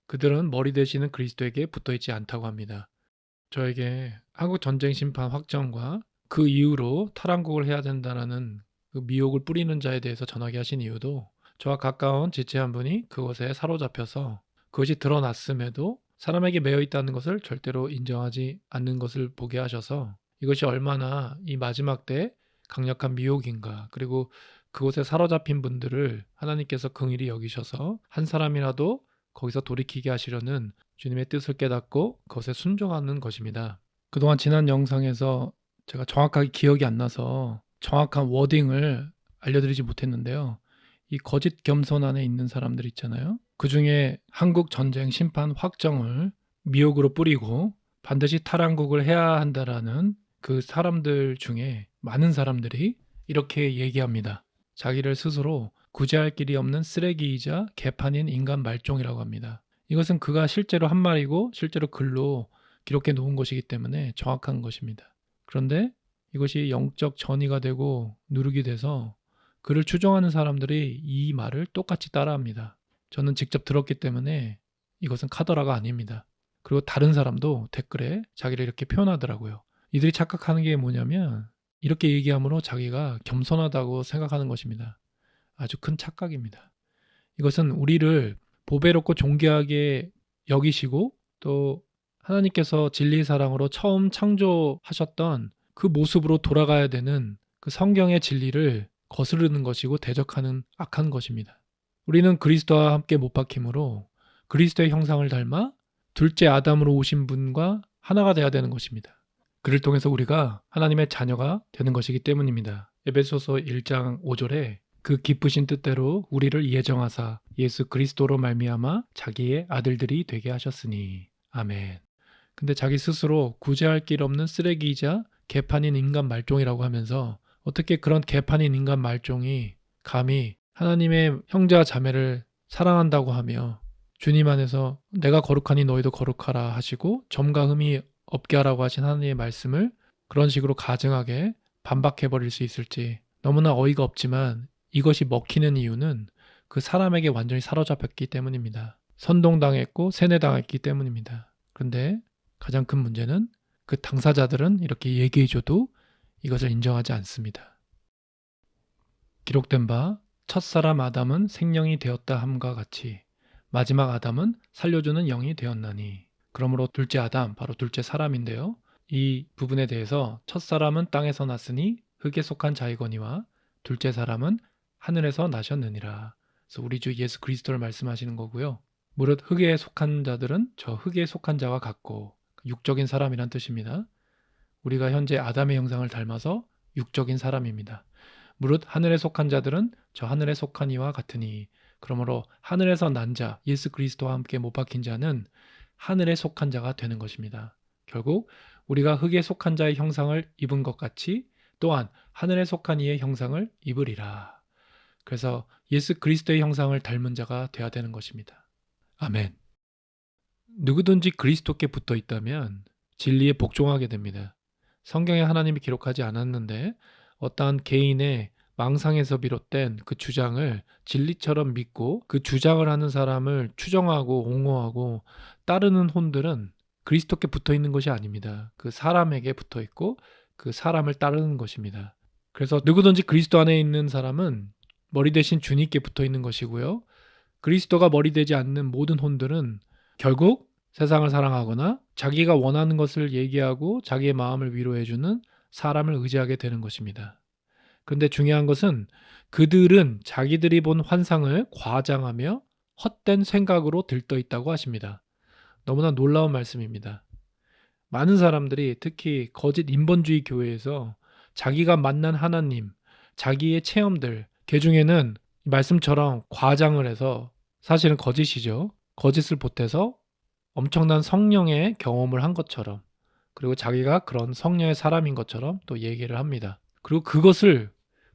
그들은 머리 되시는 그리스도에게 붙어있지 않다고 합니다. 저에게 한국 전쟁 심판 확정과 그 이후로 탈환국을 해야 된다는 그 미혹을 뿌리는 자에 대해서 전하게 하신 이유도 저와 가까운 지체 한 분이 그것에 사로잡혀서 그것이 드러났음에도 사람에게 매여 있다는 것을 절대로 인정하지 않는 것을 보게 하셔서 이것이 얼마나 이 마지막 때 강력한 미혹인가, 그리고 그곳에 사로잡힌 분들을 하나님께서 긍휼히 여기셔서 한 사람이라도 거기서 돌이키게 하시려는 주님의 뜻을 깨닫고 그것에 순종하는 것입니다. 그동안 지난 영상에서 제가 정확하게 기억이 안 나서 정확한 워딩을 알려드리지 못했는데요. 이 거짓 겸손 안에 있는 사람들 있잖아요. 그 중에 한국 전쟁 심판 확정을 미혹으로 뿌리고 반드시 탈환국을 해야 한다라는 그 사람들 중에 많은 사람들이 이렇게 얘기합니다. 자기를 스스로 구제할 길이 없는 쓰레기이자 개판인 인간 말종이라고 합니다. 이것은 그가 실제로 한 말이고 실제로 글로 기록해 놓은 것이기 때문에 정확한 것입니다. 그런데 이것이 영적 전이가 되고 누룩이 돼서 그를 추종하는 사람들이 이 말을 똑같이 따라합니다. 저는 직접 들었기 때문에 이것은 카더라가 아닙니다. 그리고 다른 사람도 댓글에 자기를 이렇게 표현하더라고요. 이들이 착각하는 게 뭐냐면 이렇게 얘기함으로 자기가 겸손하다고 생각하는 것입니다. 아주 큰 착각입니다. 이것은 우리를 보배롭고 존귀하게 여기시고 또 하나님께서 진리 사랑으로 처음 창조하셨던 그 모습으로 돌아가야 되는 그 성경의 진리를 거스르는 것이고 대적하는 악한 것입니다. 우리는 그리스도와 함께 못 박힘으로 그리스도의 형상을 닮아 둘째 아담으로 오신 분과 하나가 되어야 되는 것입니다. 그를 통해서 우리가 하나님의 자녀가 되는 것이기 때문입니다. 에베소서 1장 5절에 그 기쁘신 뜻대로 우리를 예정하사 예수 그리스도로 말미암아 자기의 아들들이 되게 하셨으니 아멘. 근데 자기 스스로 구제할 길 없는 쓰레기이자 개판인 인간 말종이라고 하면서 어떻게 그런 개판인 인간 말종이 감히 하나님의 형제와 자매를 사랑한다고 하며 주님 안에서 내가 거룩하니 너희도 거룩하라 하시고 점과 흠이 없게 하라고 하신 하나님의 말씀을 그런 식으로 가증하게 반박해버릴 수 있을지 너무나 어이가 없지만 이것이 먹히는 이유는 그 사람에게 완전히 사로잡혔기 때문입니다. 선동당했고 세뇌당했기 때문입니다. 그런데 가장 큰 문제는 그 당사자들은 이렇게 얘기해줘도 이것을 인정하지 않습니다. 기록된 바 첫사람 아담은 생령이 되었다 함과 같이 마지막 아담은 살려주는 영이 되었나니. 그러므로 둘째 아담, 바로 둘째 사람인데요. 이 부분에 대해서 첫사람은 땅에서 났으니 흙에 속한 자이거니와 둘째 사람은 하늘에서 나셨느니라. 그래서 우리 주 예수 그리스도를 말씀하시는 거고요. 무릇 흙에 속한 자들은 저 흙에 속한 자와 같고, 육적인 사람이란 뜻입니다. 우리가 현재 아담의 형상을 닮아서 육적인 사람입니다. 무릇 하늘에 속한 자들은 저 하늘에 속한 이와 같으니. 그러므로 하늘에서 난 자, 예수 그리스도와 함께 못 박힌 자는 하늘에 속한 자가 되는 것입니다. 결국 우리가 흙에 속한 자의 형상을 입은 것 같이 또한 하늘에 속한 이의 형상을 입으리라. 그래서 예수 그리스도의 형상을 닮은 자가 되어야 되는 것입니다. 아멘. 누구든지 그리스도께 붙어 있다면 진리에 복종하게 됩니다. 성경에 하나님이 기록하지 않았는데 어떠한 개인의 망상에서 비롯된 그 주장을 진리처럼 믿고 그 주장을 하는 사람을 추정하고 옹호하고 따르는 혼들은 그리스도께 붙어 있는 것이 아닙니다. 그 사람에게 붙어 있고 그 사람을 따르는 것입니다. 그래서 누구든지 그리스도 안에 있는 사람은 머리 대신 주님께 붙어 있는 것이고요. 그리스도가 머리 되지 않는 모든 혼들은 결국 세상을 사랑하거나 자기가 원하는 것을 얘기하고 자기의 마음을 위로해주는 사람을 의지하게 되는 것입니다. 그런데 중요한 것은 그들은 자기들이 본 환상을 과장하며 헛된 생각으로 들떠 있다고 하십니다. 너무나 놀라운 말씀입니다. 많은 사람들이 특히 거짓 인본주의 교회에서 자기가 만난 하나님, 자기의 체험들, 그 중에는 말씀처럼 과장을 해서 사실은 거짓이죠. 거짓을 보태서 엄청난 성령의 경험을 한 것처럼, 그리고 자기가 그런 성령의 사람인 것처럼 또 얘기를 합니다. 그리고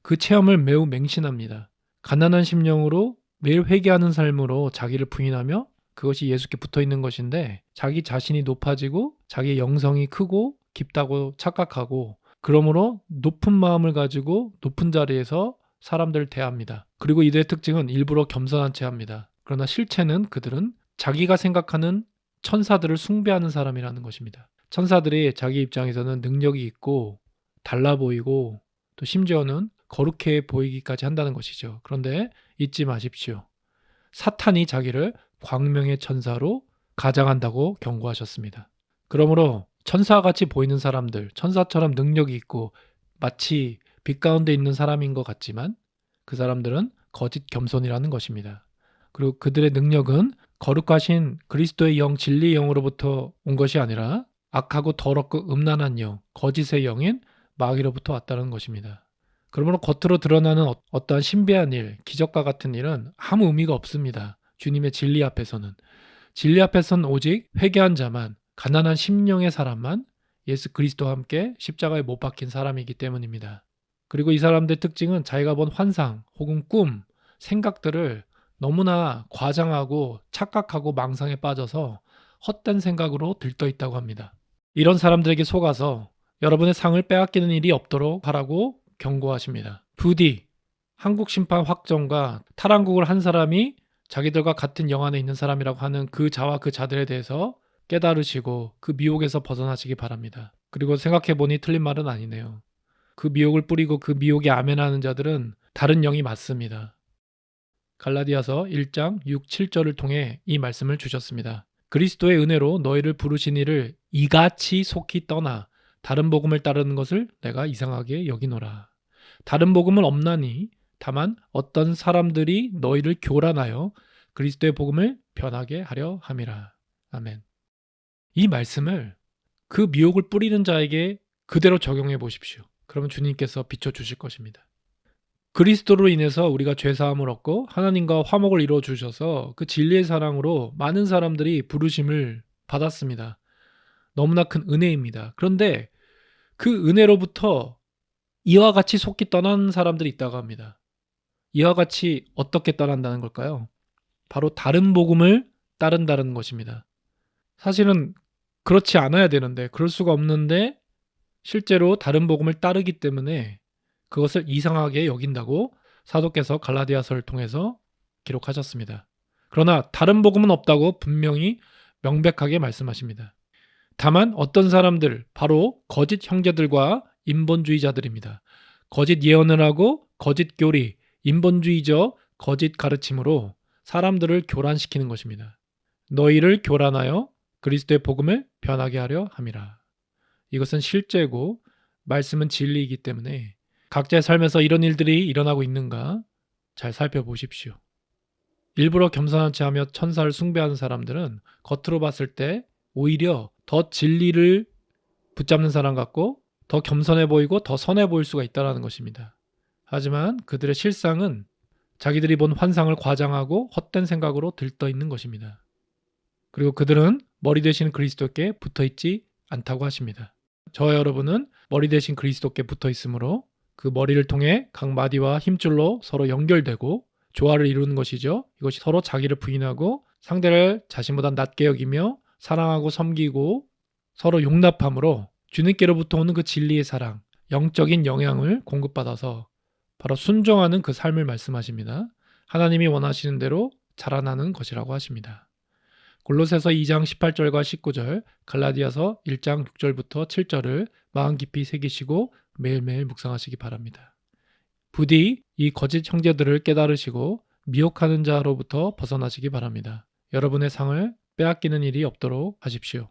그 체험을 매우 맹신합니다. 가난한 심령으로 매일 회개하는 삶으로 자기를 부인하며 그것이 예수께 붙어 있는 것인데 자기 자신이 높아지고 자기의 영성이 크고 깊다고 착각하고 그러므로 높은 마음을 가지고 높은 자리에서 사람들을 대합니다. 그리고 이들의 특징은 일부러 겸손한 채 합니다. 그러나 실체는 그들은 자기가 생각하는 천사들을 숭배하는 사람이라는 것입니다. 천사들이 자기 입장에서는 능력이 있고 달라 보이고 또 심지어는 거룩해 보이기까지 한다는 것이죠. 그런데 잊지 마십시오. 사탄이 자기를 광명의 천사로 가장한다고 경고하셨습니다. 그러므로 천사와 같이 보이는 사람들, 천사처럼 능력이 있고 마치 빛 가운데 있는 사람인 것 같지만 그 사람들은 거짓 겸손이라는 것입니다. 그리고 그들의 능력은 거룩하신 그리스도의 영, 진리의 영으로부터 온 것이 아니라 악하고 더럽고 음란한 영, 거짓의 영인 마귀로부터 왔다는 것입니다. 그러므로 겉으로 드러나는 어떠한 신비한 일, 기적과 같은 일은 아무 의미가 없습니다. 주님의 진리 앞에서는. 진리 앞에서는 오직 회개한 자만, 가난한 심령의 사람만 예수 그리스도와 함께 십자가에 못 박힌 사람이기 때문입니다. 그리고 이 사람들의 특징은 자기가 본 환상 혹은 꿈, 생각들을 너무나 과장하고 착각하고 망상에 빠져서 헛된 생각으로 들떠 있다고 합니다. 이런 사람들에게 속아서 여러분의 상을 빼앗기는 일이 없도록 하라고 경고하십니다. 부디 한국 심판 확정과 탈한국을 한 사람이 자기들과 같은 영 안에 있는 사람이라고 하는 그 자와 그 자들에 대해서 깨달으시고 그 미혹에서 벗어나시기 바랍니다. 그리고 생각해보니 틀린 말은 아니네요. 그 미혹을 뿌리고 그 미혹에 아멘하는 자들은 다른 영이 맞습니다. 갈라디아서 1장 6, 7절을 통해 이 말씀을 주셨습니다. 그리스도의 은혜로 너희를 부르신 이를 이같이 속히 떠나 다른 복음을 따르는 것을 내가 이상하게 여기노라. 다른 복음은 없나니 다만 어떤 사람들이 너희를 교란하여 그리스도의 복음을 변하게 하려 함이라. 아멘. 이 말씀을 그 미혹을 뿌리는 자에게 그대로 적용해 보십시오. 그러면 주님께서 비춰주실 것입니다. 그리스도로 인해서 우리가 죄사함을 얻고 하나님과 화목을 이루어 주셔서 그 진리의 사랑으로 많은 사람들이 부르심을 받았습니다. 너무나 큰 은혜입니다. 그런데 그 은혜로부터 이와 같이 속히 떠나는 사람들이 있다고 합니다. 이와 같이 어떻게 떠난다는 걸까요? 바로 다른 복음을 따른다는 것입니다. 사실은 그렇지 않아야 되는데, 그럴 수가 없는데 실제로 다른 복음을 따르기 때문에 그것을 이상하게 여긴다고 사도께서 갈라디아서를 통해서 기록하셨습니다. 그러나 다른 복음은 없다고 분명히 명백하게 말씀하십니다. 다만 어떤 사람들, 바로 거짓 형제들과 인본주의자들입니다. 거짓 예언을 하고 거짓 교리, 인본주의적 거짓 가르침으로 사람들을 교란시키는 것입니다. 너희를 교란하여 그리스도의 복음을 변하게 하려 함이라. 이것은 실제고 말씀은 진리이기 때문에 각자의 삶에서 이런 일들이 일어나고 있는가 잘 살펴보십시오. 일부러 겸손한 체하며 천사를 숭배하는 사람들은 겉으로 봤을 때 오히려 더 진리를 붙잡는 사람 같고 더 겸손해 보이고 더 선해 보일 수가 있다는 것입니다. 하지만 그들의 실상은 자기들이 본 환상을 과장하고 헛된 생각으로 들떠 있는 것입니다. 그리고 그들은 머리 대신 그리스도께 붙어있지 않다고 하십니다. 저와 여러분은 머리 대신 그리스도께 붙어 있으므로 그 머리를 통해 각 마디와 힘줄로 서로 연결되고 조화를 이루는 것이죠. 이것이 서로 자기를 부인하고 상대를 자신보다 낮게 여기며 사랑하고 섬기고 서로 용납함으로 주님께로부터 오는 그 진리의 사랑, 영적인 영향을 공급받아서 바로 순종하는 그 삶을 말씀하십니다. 하나님이 원하시는 대로 자라나는 것이라고 하십니다. 골로새서 2장 18절과 19절, 갈라디아서 1장 6절부터 7절을 마음 깊이 새기시고 매일매일 묵상하시기 바랍니다. 부디 이 거짓 형제들을 깨달으시고 미혹하는 자로부터 벗어나시기 바랍니다. 여러분의 상을 빼앗기는 일이 없도록 하십시오.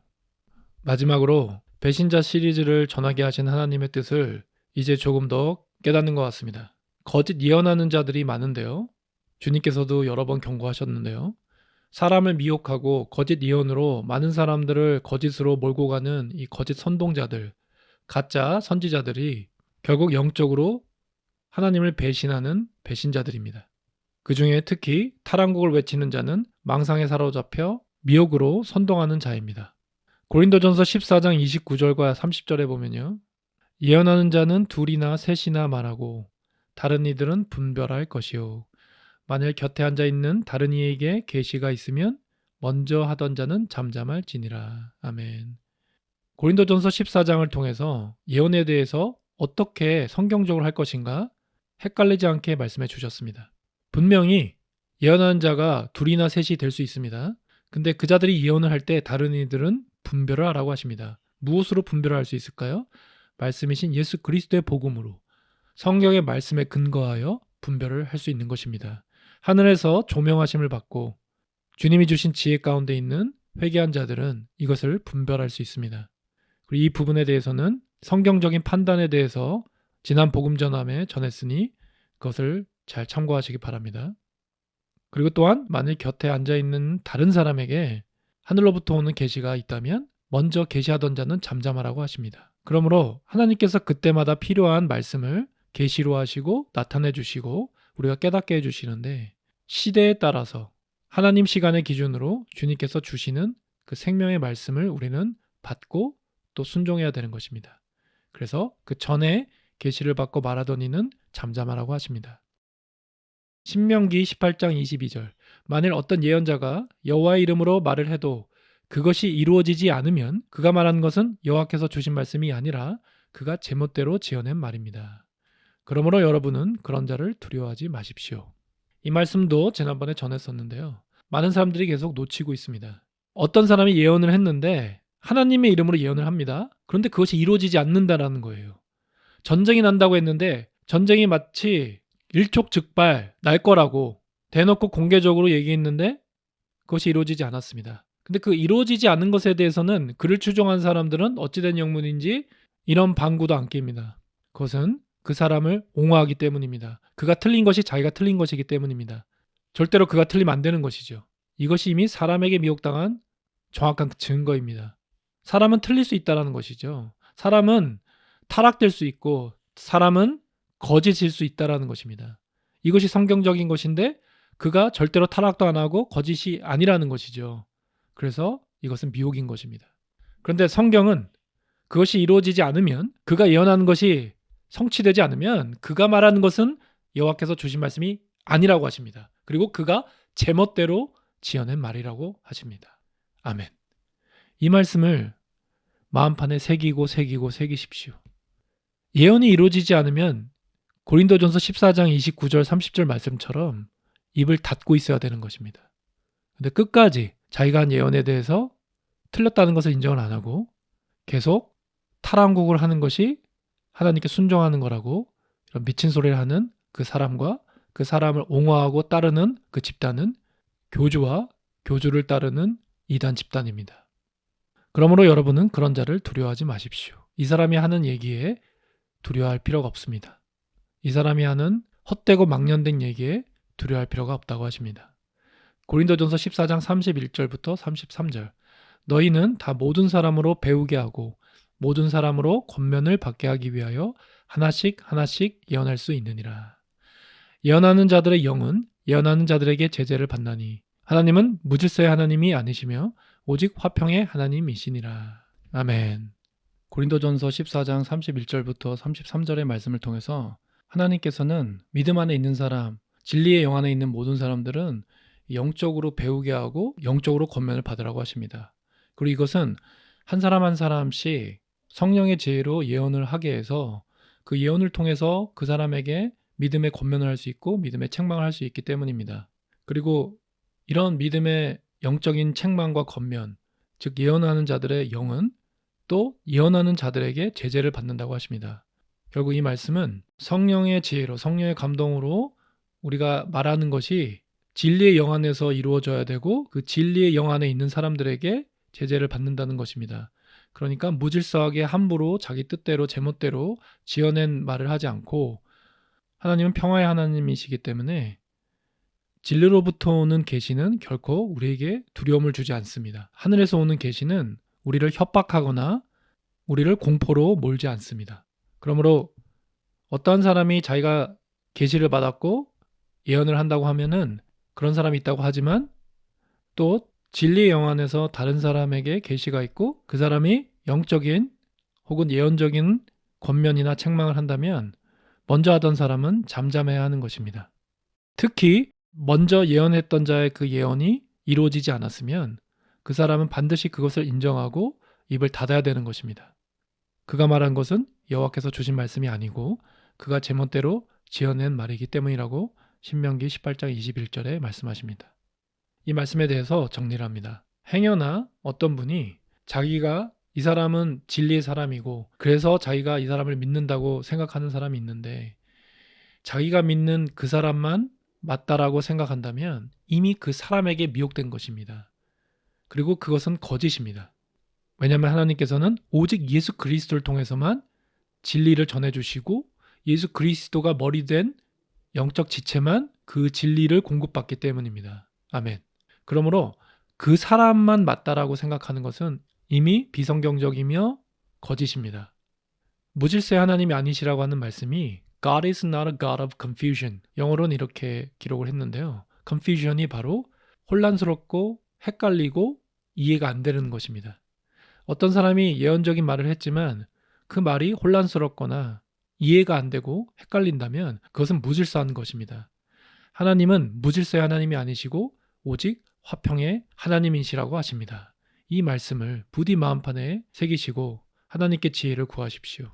마지막으로 배신자 시리즈를 전하게 하신 하나님의 뜻을 이제 조금 더 깨닫는 것 같습니다. 거짓 예언하는 자들이 많은데요. 주님께서도 여러 번 경고하셨는데요. 사람을 미혹하고 거짓 예언으로 많은 사람들을 거짓으로 몰고 가는 이 거짓 선동자들, 가짜 선지자들이 결국 영적으로 하나님을 배신하는 배신자들입니다. 그 중에 특히 타락국을 외치는 자는 망상에 사로잡혀 미혹으로 선동하는 자입니다. 고린도전서 14장 29절과 30절에 보면요. 예언하는 자는 둘이나 셋이나 말하고 다른 이들은 분별할 것이요. 만일 곁에 앉아 있는 다른 이에게 계시가 있으면 먼저 하던 자는 잠잠할지니라. 아멘. 고린도전서 14장을 통해서 예언에 대해서 어떻게 성경적으로 할 것인가 헷갈리지 않게 말씀해 주셨습니다. 분명히 예언하는 자가 둘이나 셋이 될 수 있습니다. 근데 그 자들이 예언을 할 때 다른 이들은 분별을 하라고 하십니다. 무엇으로 분별을 할 수 있을까요? 말씀이신 예수 그리스도의 복음으로 성경의 말씀에 근거하여 분별을 할 수 있는 것입니다. 하늘에서 조명하심을 받고 주님이 주신 지혜 가운데 있는 회개한 자들은 이것을 분별할 수 있습니다. 그리고 이 부분에 대해서는 성경적인 판단에 대해서 지난 복음 전함에 전했으니 그것을 잘 참고하시기 바랍니다. 그리고 또한 만일 곁에 앉아있는 다른 사람에게 하늘로부터 오는 계시가 있다면 먼저 계시하던 자는 잠잠하라고 하십니다. 그러므로 하나님께서 그때마다 필요한 말씀을 계시로 하시고 나타내 주시고 우리가 깨닫게 해주시는데 시대에 따라서 하나님 시간의 기준으로 주님께서 주시는 그 생명의 말씀을 우리는 받고 또 순종해야 되는 것입니다. 그래서 그 전에 계시를 받고 말하던 이는 잠잠하라고 하십니다. 신명기 18장 22절 만일 어떤 예언자가 여호와의 이름으로 말을 해도 그것이 이루어지지 않으면 그가 말한 것은 여호와께서 주신 말씀이 아니라 그가 제멋대로 지어낸 말입니다. 그러므로 여러분은 그런 자를 두려워하지 마십시오. 이 말씀도 지난번에 전했었는데요. 많은 사람들이 계속 놓치고 있습니다. 어떤 사람이 예언을 했는데 하나님의 이름으로 예언을 합니다. 그런데 그것이 이루어지지 않는다라는 거예요. 전쟁이 난다고 했는데 전쟁이 마치 일촉즉발 날 거라고 대놓고 공개적으로 얘기했는데 그것이 이루어지지 않았습니다. 근데 그 이루어지지 않은 것에 대해서는 그를 추종한 사람들은 어찌된 영문인지 이런 방구도 안 낍니다. 그것은 그 사람을 옹호하기 때문입니다. 그가 틀린 것이 자기가 틀린 것이기 때문입니다. 절대로 그가 틀리면 안 되는 것이죠. 이것이 이미 사람에게 미혹당한 정확한 증거입니다. 사람은 틀릴 수 있다는 것이죠. 사람은 타락될 수 있고 사람은 거짓일 수 있다는 것입니다. 이것이 성경적인 것인데 그가 절대로 타락도 안 하고 거짓이 아니라는 것이죠. 그래서 이것은 미혹인 것입니다. 그런데 성경은 그것이 이루어지지 않으면 그가 예언하는 것이 성취되지 않으면 그가 말하는 것은 여호와께서 주신 말씀이 아니라고 하십니다. 그리고 그가 제멋대로 지어낸 말이라고 하십니다. 아멘. 이 말씀을 마음판에 새기십시오. 예언이 이루어지지 않으면 고린도전서 14장 29절 30절 말씀처럼 입을 닫고 있어야 되는 것입니다. 근데 끝까지 자기가 한 예언에 대해서 틀렸다는 것을 인정을 안 하고 계속 탈항국을 하는 것이 하나님께 순종하는 거라고 이런 미친 소리를 하는 그 사람과 그 사람을 옹호하고 따르는 그 집단은 교주와 교주를 따르는 이단 집단입니다. 그러므로 여러분은 그런 자를 두려워하지 마십시오. 이 사람이 하는 얘기에 두려워할 필요가 없습니다. 이 사람이 하는 헛되고 망년된 얘기에 두려워할 필요가 없다고 하십니다. 고린도전서 14장 31절부터 33절. 너희는 다 모든 사람으로 배우게 하고 모든 사람으로 권면을 받게 하기 위하여 하나씩 하나씩 예언할 수 있느니라. 예언하는 자들의 영은 예언하는 자들에게 제재를 받나니 하나님은 무질서의 하나님이 아니시며 오직 화평의 하나님이시니라. 아멘. 고린도전서 14장 31절부터 33절의 말씀을 통해서 하나님께서는 믿음 안에 있는 사람, 진리의 영 안에 있는 모든 사람들은 영적으로 배우게 하고 영적으로 권면을 받으라고 하십니다. 그리고 이것은 한 사람 한 사람씩 성령의 지혜로 예언을 하게 해서 그 예언을 통해서 그 사람에게 믿음의 권면을 할 수 있고 믿음의 책망을 할 수 있기 때문입니다. 그리고 이런 믿음의 영적인 책망과 권면, 즉 예언하는 자들의 영은 또 예언하는 자들에게 제재를 받는다고 하십니다. 결국 이 말씀은 성령의 지혜로 성령의 감동으로 우리가 말하는 것이 진리의 영 안에서 이루어져야 되고 그 진리의 영 안에 있는 사람들에게 제재를 받는다는 것입니다. 그러니까 무질서하게 함부로 자기 뜻대로 제멋대로 지어낸 말을 하지 않고 하나님은 평화의 하나님이시기 때문에 진리로부터 오는 계시는 결코 우리에게 두려움을 주지 않습니다. 하늘에서 오는 계시는 우리를 협박하거나 우리를 공포로 몰지 않습니다. 그러므로 어떠한 사람이 자기가 계시를 받았고 예언을 한다고 하면은 그런 사람이 있다고 하지만 또 진리의 영 안에서 다른 사람에게 계시가 있고 그 사람이 영적인 혹은 예언적인 권면이나 책망을 한다면 먼저 하던 사람은 잠잠해야 하는 것입니다. 특히 먼저 예언했던 자의 그 예언이 이루어지지 않았으면 그 사람은 반드시 그것을 인정하고 입을 닫아야 되는 것입니다. 그가 말한 것은 여호와께서 주신 말씀이 아니고 그가 제멋대로 지어낸 말이기 때문이라고 신명기 18장 21절에 말씀하십니다. 이 말씀에 대해서 정리를 합니다. 행여나 어떤 분이 자기가 이 사람은 진리의 사람이고 그래서 자기가 이 사람을 믿는다고 생각하는 사람이 있는데 자기가 믿는 그 사람만 맞다라고 생각한다면 이미 그 사람에게 미혹된 것입니다. 그리고 그것은 거짓입니다. 왜냐하면 하나님께서는 오직 예수 그리스도를 통해서만 진리를 전해주시고 예수 그리스도가 머리 된 영적 지체만 그 진리를 공급받기 때문입니다. 아멘. 그러므로 그 사람만 맞다라고 생각하는 것은 이미 비성경적이며 거짓입니다. 무질서의 하나님이 아니시라고 하는 말씀이 God is not a God of confusion. 영어로는 이렇게 기록을 했는데요. confusion이 바로 혼란스럽고 헷갈리고 이해가 안 되는 것입니다. 어떤 사람이 예언적인 말을 했지만 그 말이 혼란스럽거나 이해가 안 되고 헷갈린다면 그것은 무질서한 것입니다. 하나님은 무질서의 하나님이 아니시고 오직 화평의 하나님이시라고 하십니다. 이 말씀을 부디 마음판에 새기시고 하나님께 지혜를 구하십시오.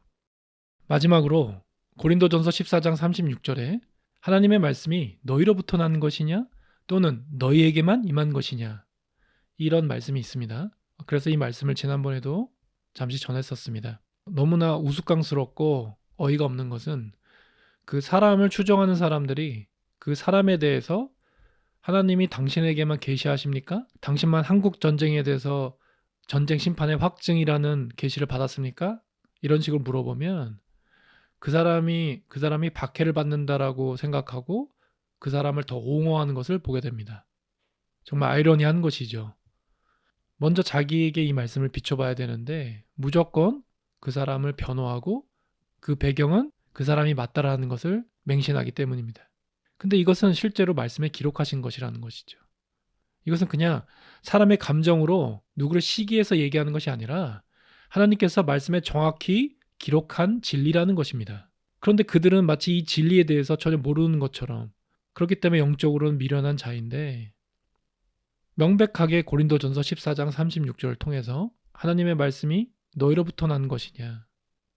마지막으로 고린도전서 14장 36절에 하나님의 말씀이 너희로부터 난 것이냐 또는 너희에게만 임한 것이냐 이런 말씀이 있습니다. 그래서 이 말씀을 지난번에도 잠시 전했었습니다. 너무나 우스꽝스럽고 어이가 없는 것은 그 사람을 추종하는 사람들이 그 사람에 대해서 하나님이 당신에게만 계시하십니까? 당신만 한국 전쟁에 대해서 전쟁 심판의 확증이라는 계시를 받았습니까? 이런 식으로 물어보면 그 사람이 박해를 받는다라고 생각하고 그 사람을 더 옹호하는 것을 보게 됩니다. 정말 아이러니한 것이죠. 먼저 자기에게 이 말씀을 비춰봐야 되는데 무조건 그 사람을 변호하고 그 배경은 그 사람이 맞다라는 것을 맹신하기 때문입니다. 근데 이것은 실제로 말씀에 기록하신 것이라는 것이죠. 이것은 그냥 사람의 감정으로 누구를 시기해서 얘기하는 것이 아니라 하나님께서 말씀에 정확히 기록한 진리라는 것입니다. 그런데 그들은 마치 이 진리에 대해서 전혀 모르는 것처럼 그렇기 때문에 영적으로는 미련한 자인데 명백하게 고린도전서 14장 36절을 통해서 하나님의 말씀이 너희로부터 난 것이냐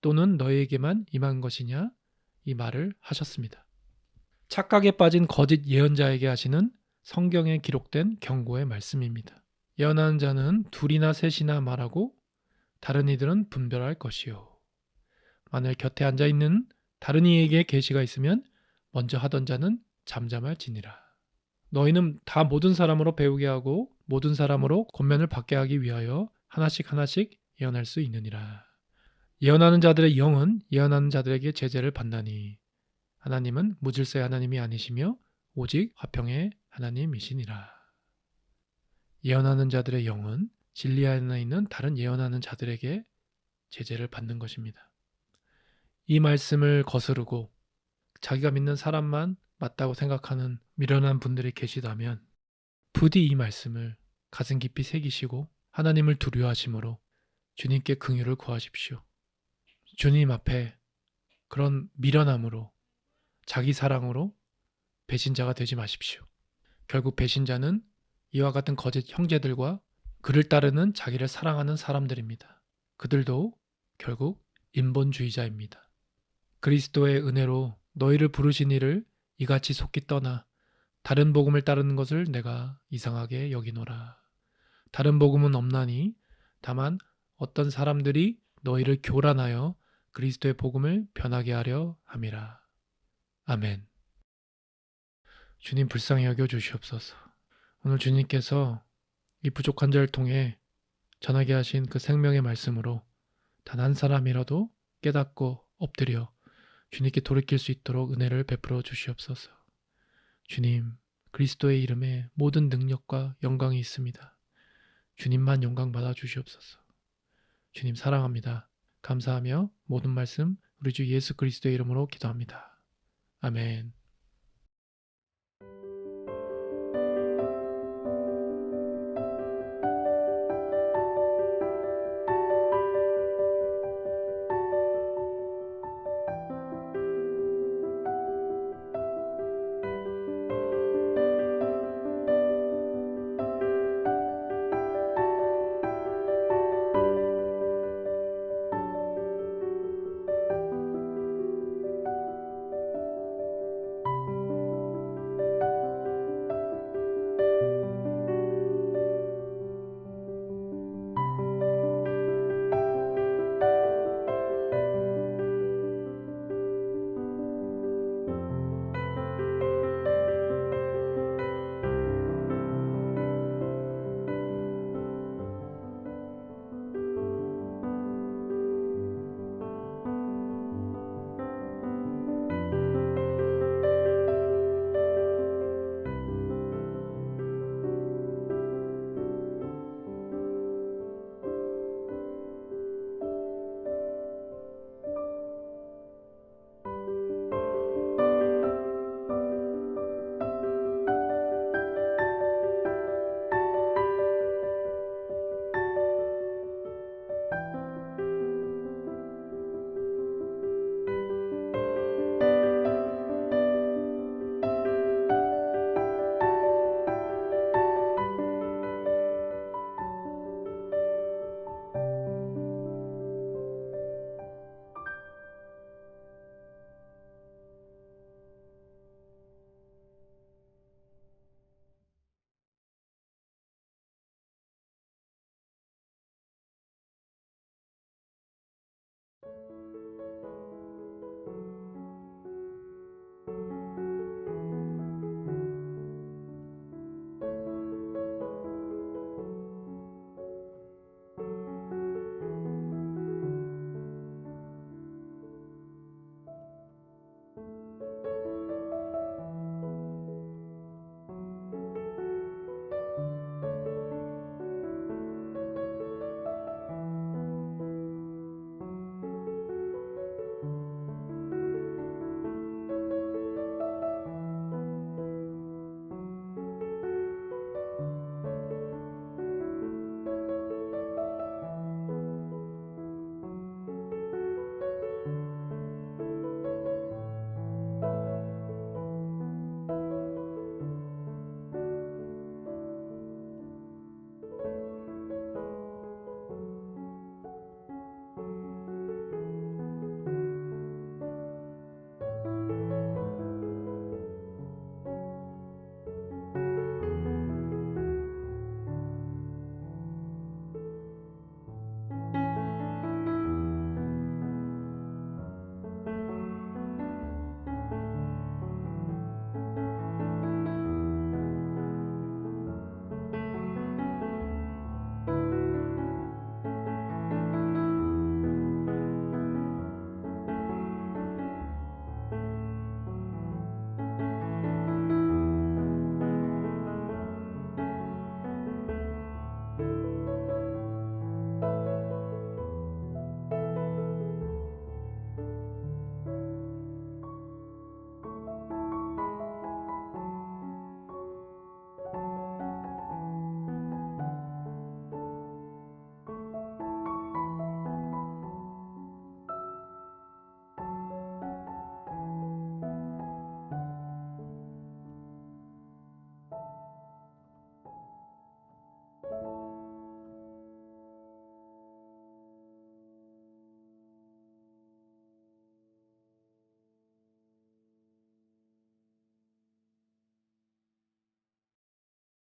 또는 너희에게만 임한 것이냐 이 말을 하셨습니다. 착각에 빠진 거짓 예언자에게 하시는 성경에 기록된 경고의 말씀입니다. 예언하는 자는 둘이나 셋이나 말하고 다른 이들은 분별할 것이요. 만일 곁에 앉아 있는 다른 이에게 계시가 있으면 먼저 하던 자는 잠잠할지니라. 너희는 다 모든 사람으로 배우게 하고 모든 사람으로 권면을 받게 하기 위하여 하나씩 하나씩 예언할 수 있느니라. 예언하는 자들의 영은 예언하는 자들에게 제재를 받나니 하나님은 무질서의 하나님이 아니시며 오직 화평의 하나님이시니라. 예언하는 자들의 영은 진리 안에 있는 다른 예언하는 자들에게 제재를 받는 것입니다. 이 말씀을 거스르고 자기가 믿는 사람만 맞다고 생각하는 미련한 분들이 계시다면 부디 이 말씀을 가슴 깊이 새기시고 하나님을 두려워하심으로 주님께 긍휼을 구하십시오. 주님 앞에 그런 미련함으로 자기 사랑으로 배신자가 되지 마십시오. 결국 배신자는 이와 같은 거짓 형제들과 그를 따르는 자기를 사랑하는 사람들입니다. 그들도 결국 인본주의자입니다. 그리스도의 은혜로 너희를 부르신 이를 이같이 속기 떠나 다른 복음을 따르는 것을 내가 이상하게 여기노라. 다른 복음은 없나니 다만 어떤 사람들이 너희를 교란하여 그리스도의 복음을 변하게 하려 함이라. 아멘. 주님 불쌍히 여겨 주시옵소서. 오늘 주님께서 이 부족한 자를 통해 전하게 하신 그 생명의 말씀으로 단 한 사람이라도 깨닫고 엎드려 주님께 돌이킬 수 있도록 은혜를 베풀어 주시옵소서. 주님, 그리스도의 이름에 모든 능력과 영광이 있습니다. 주님만 영광 받아 주시옵소서. 주님 사랑합니다. 감사하며 모든 말씀 우리 주 예수 그리스도의 이름으로 기도합니다. 아멘.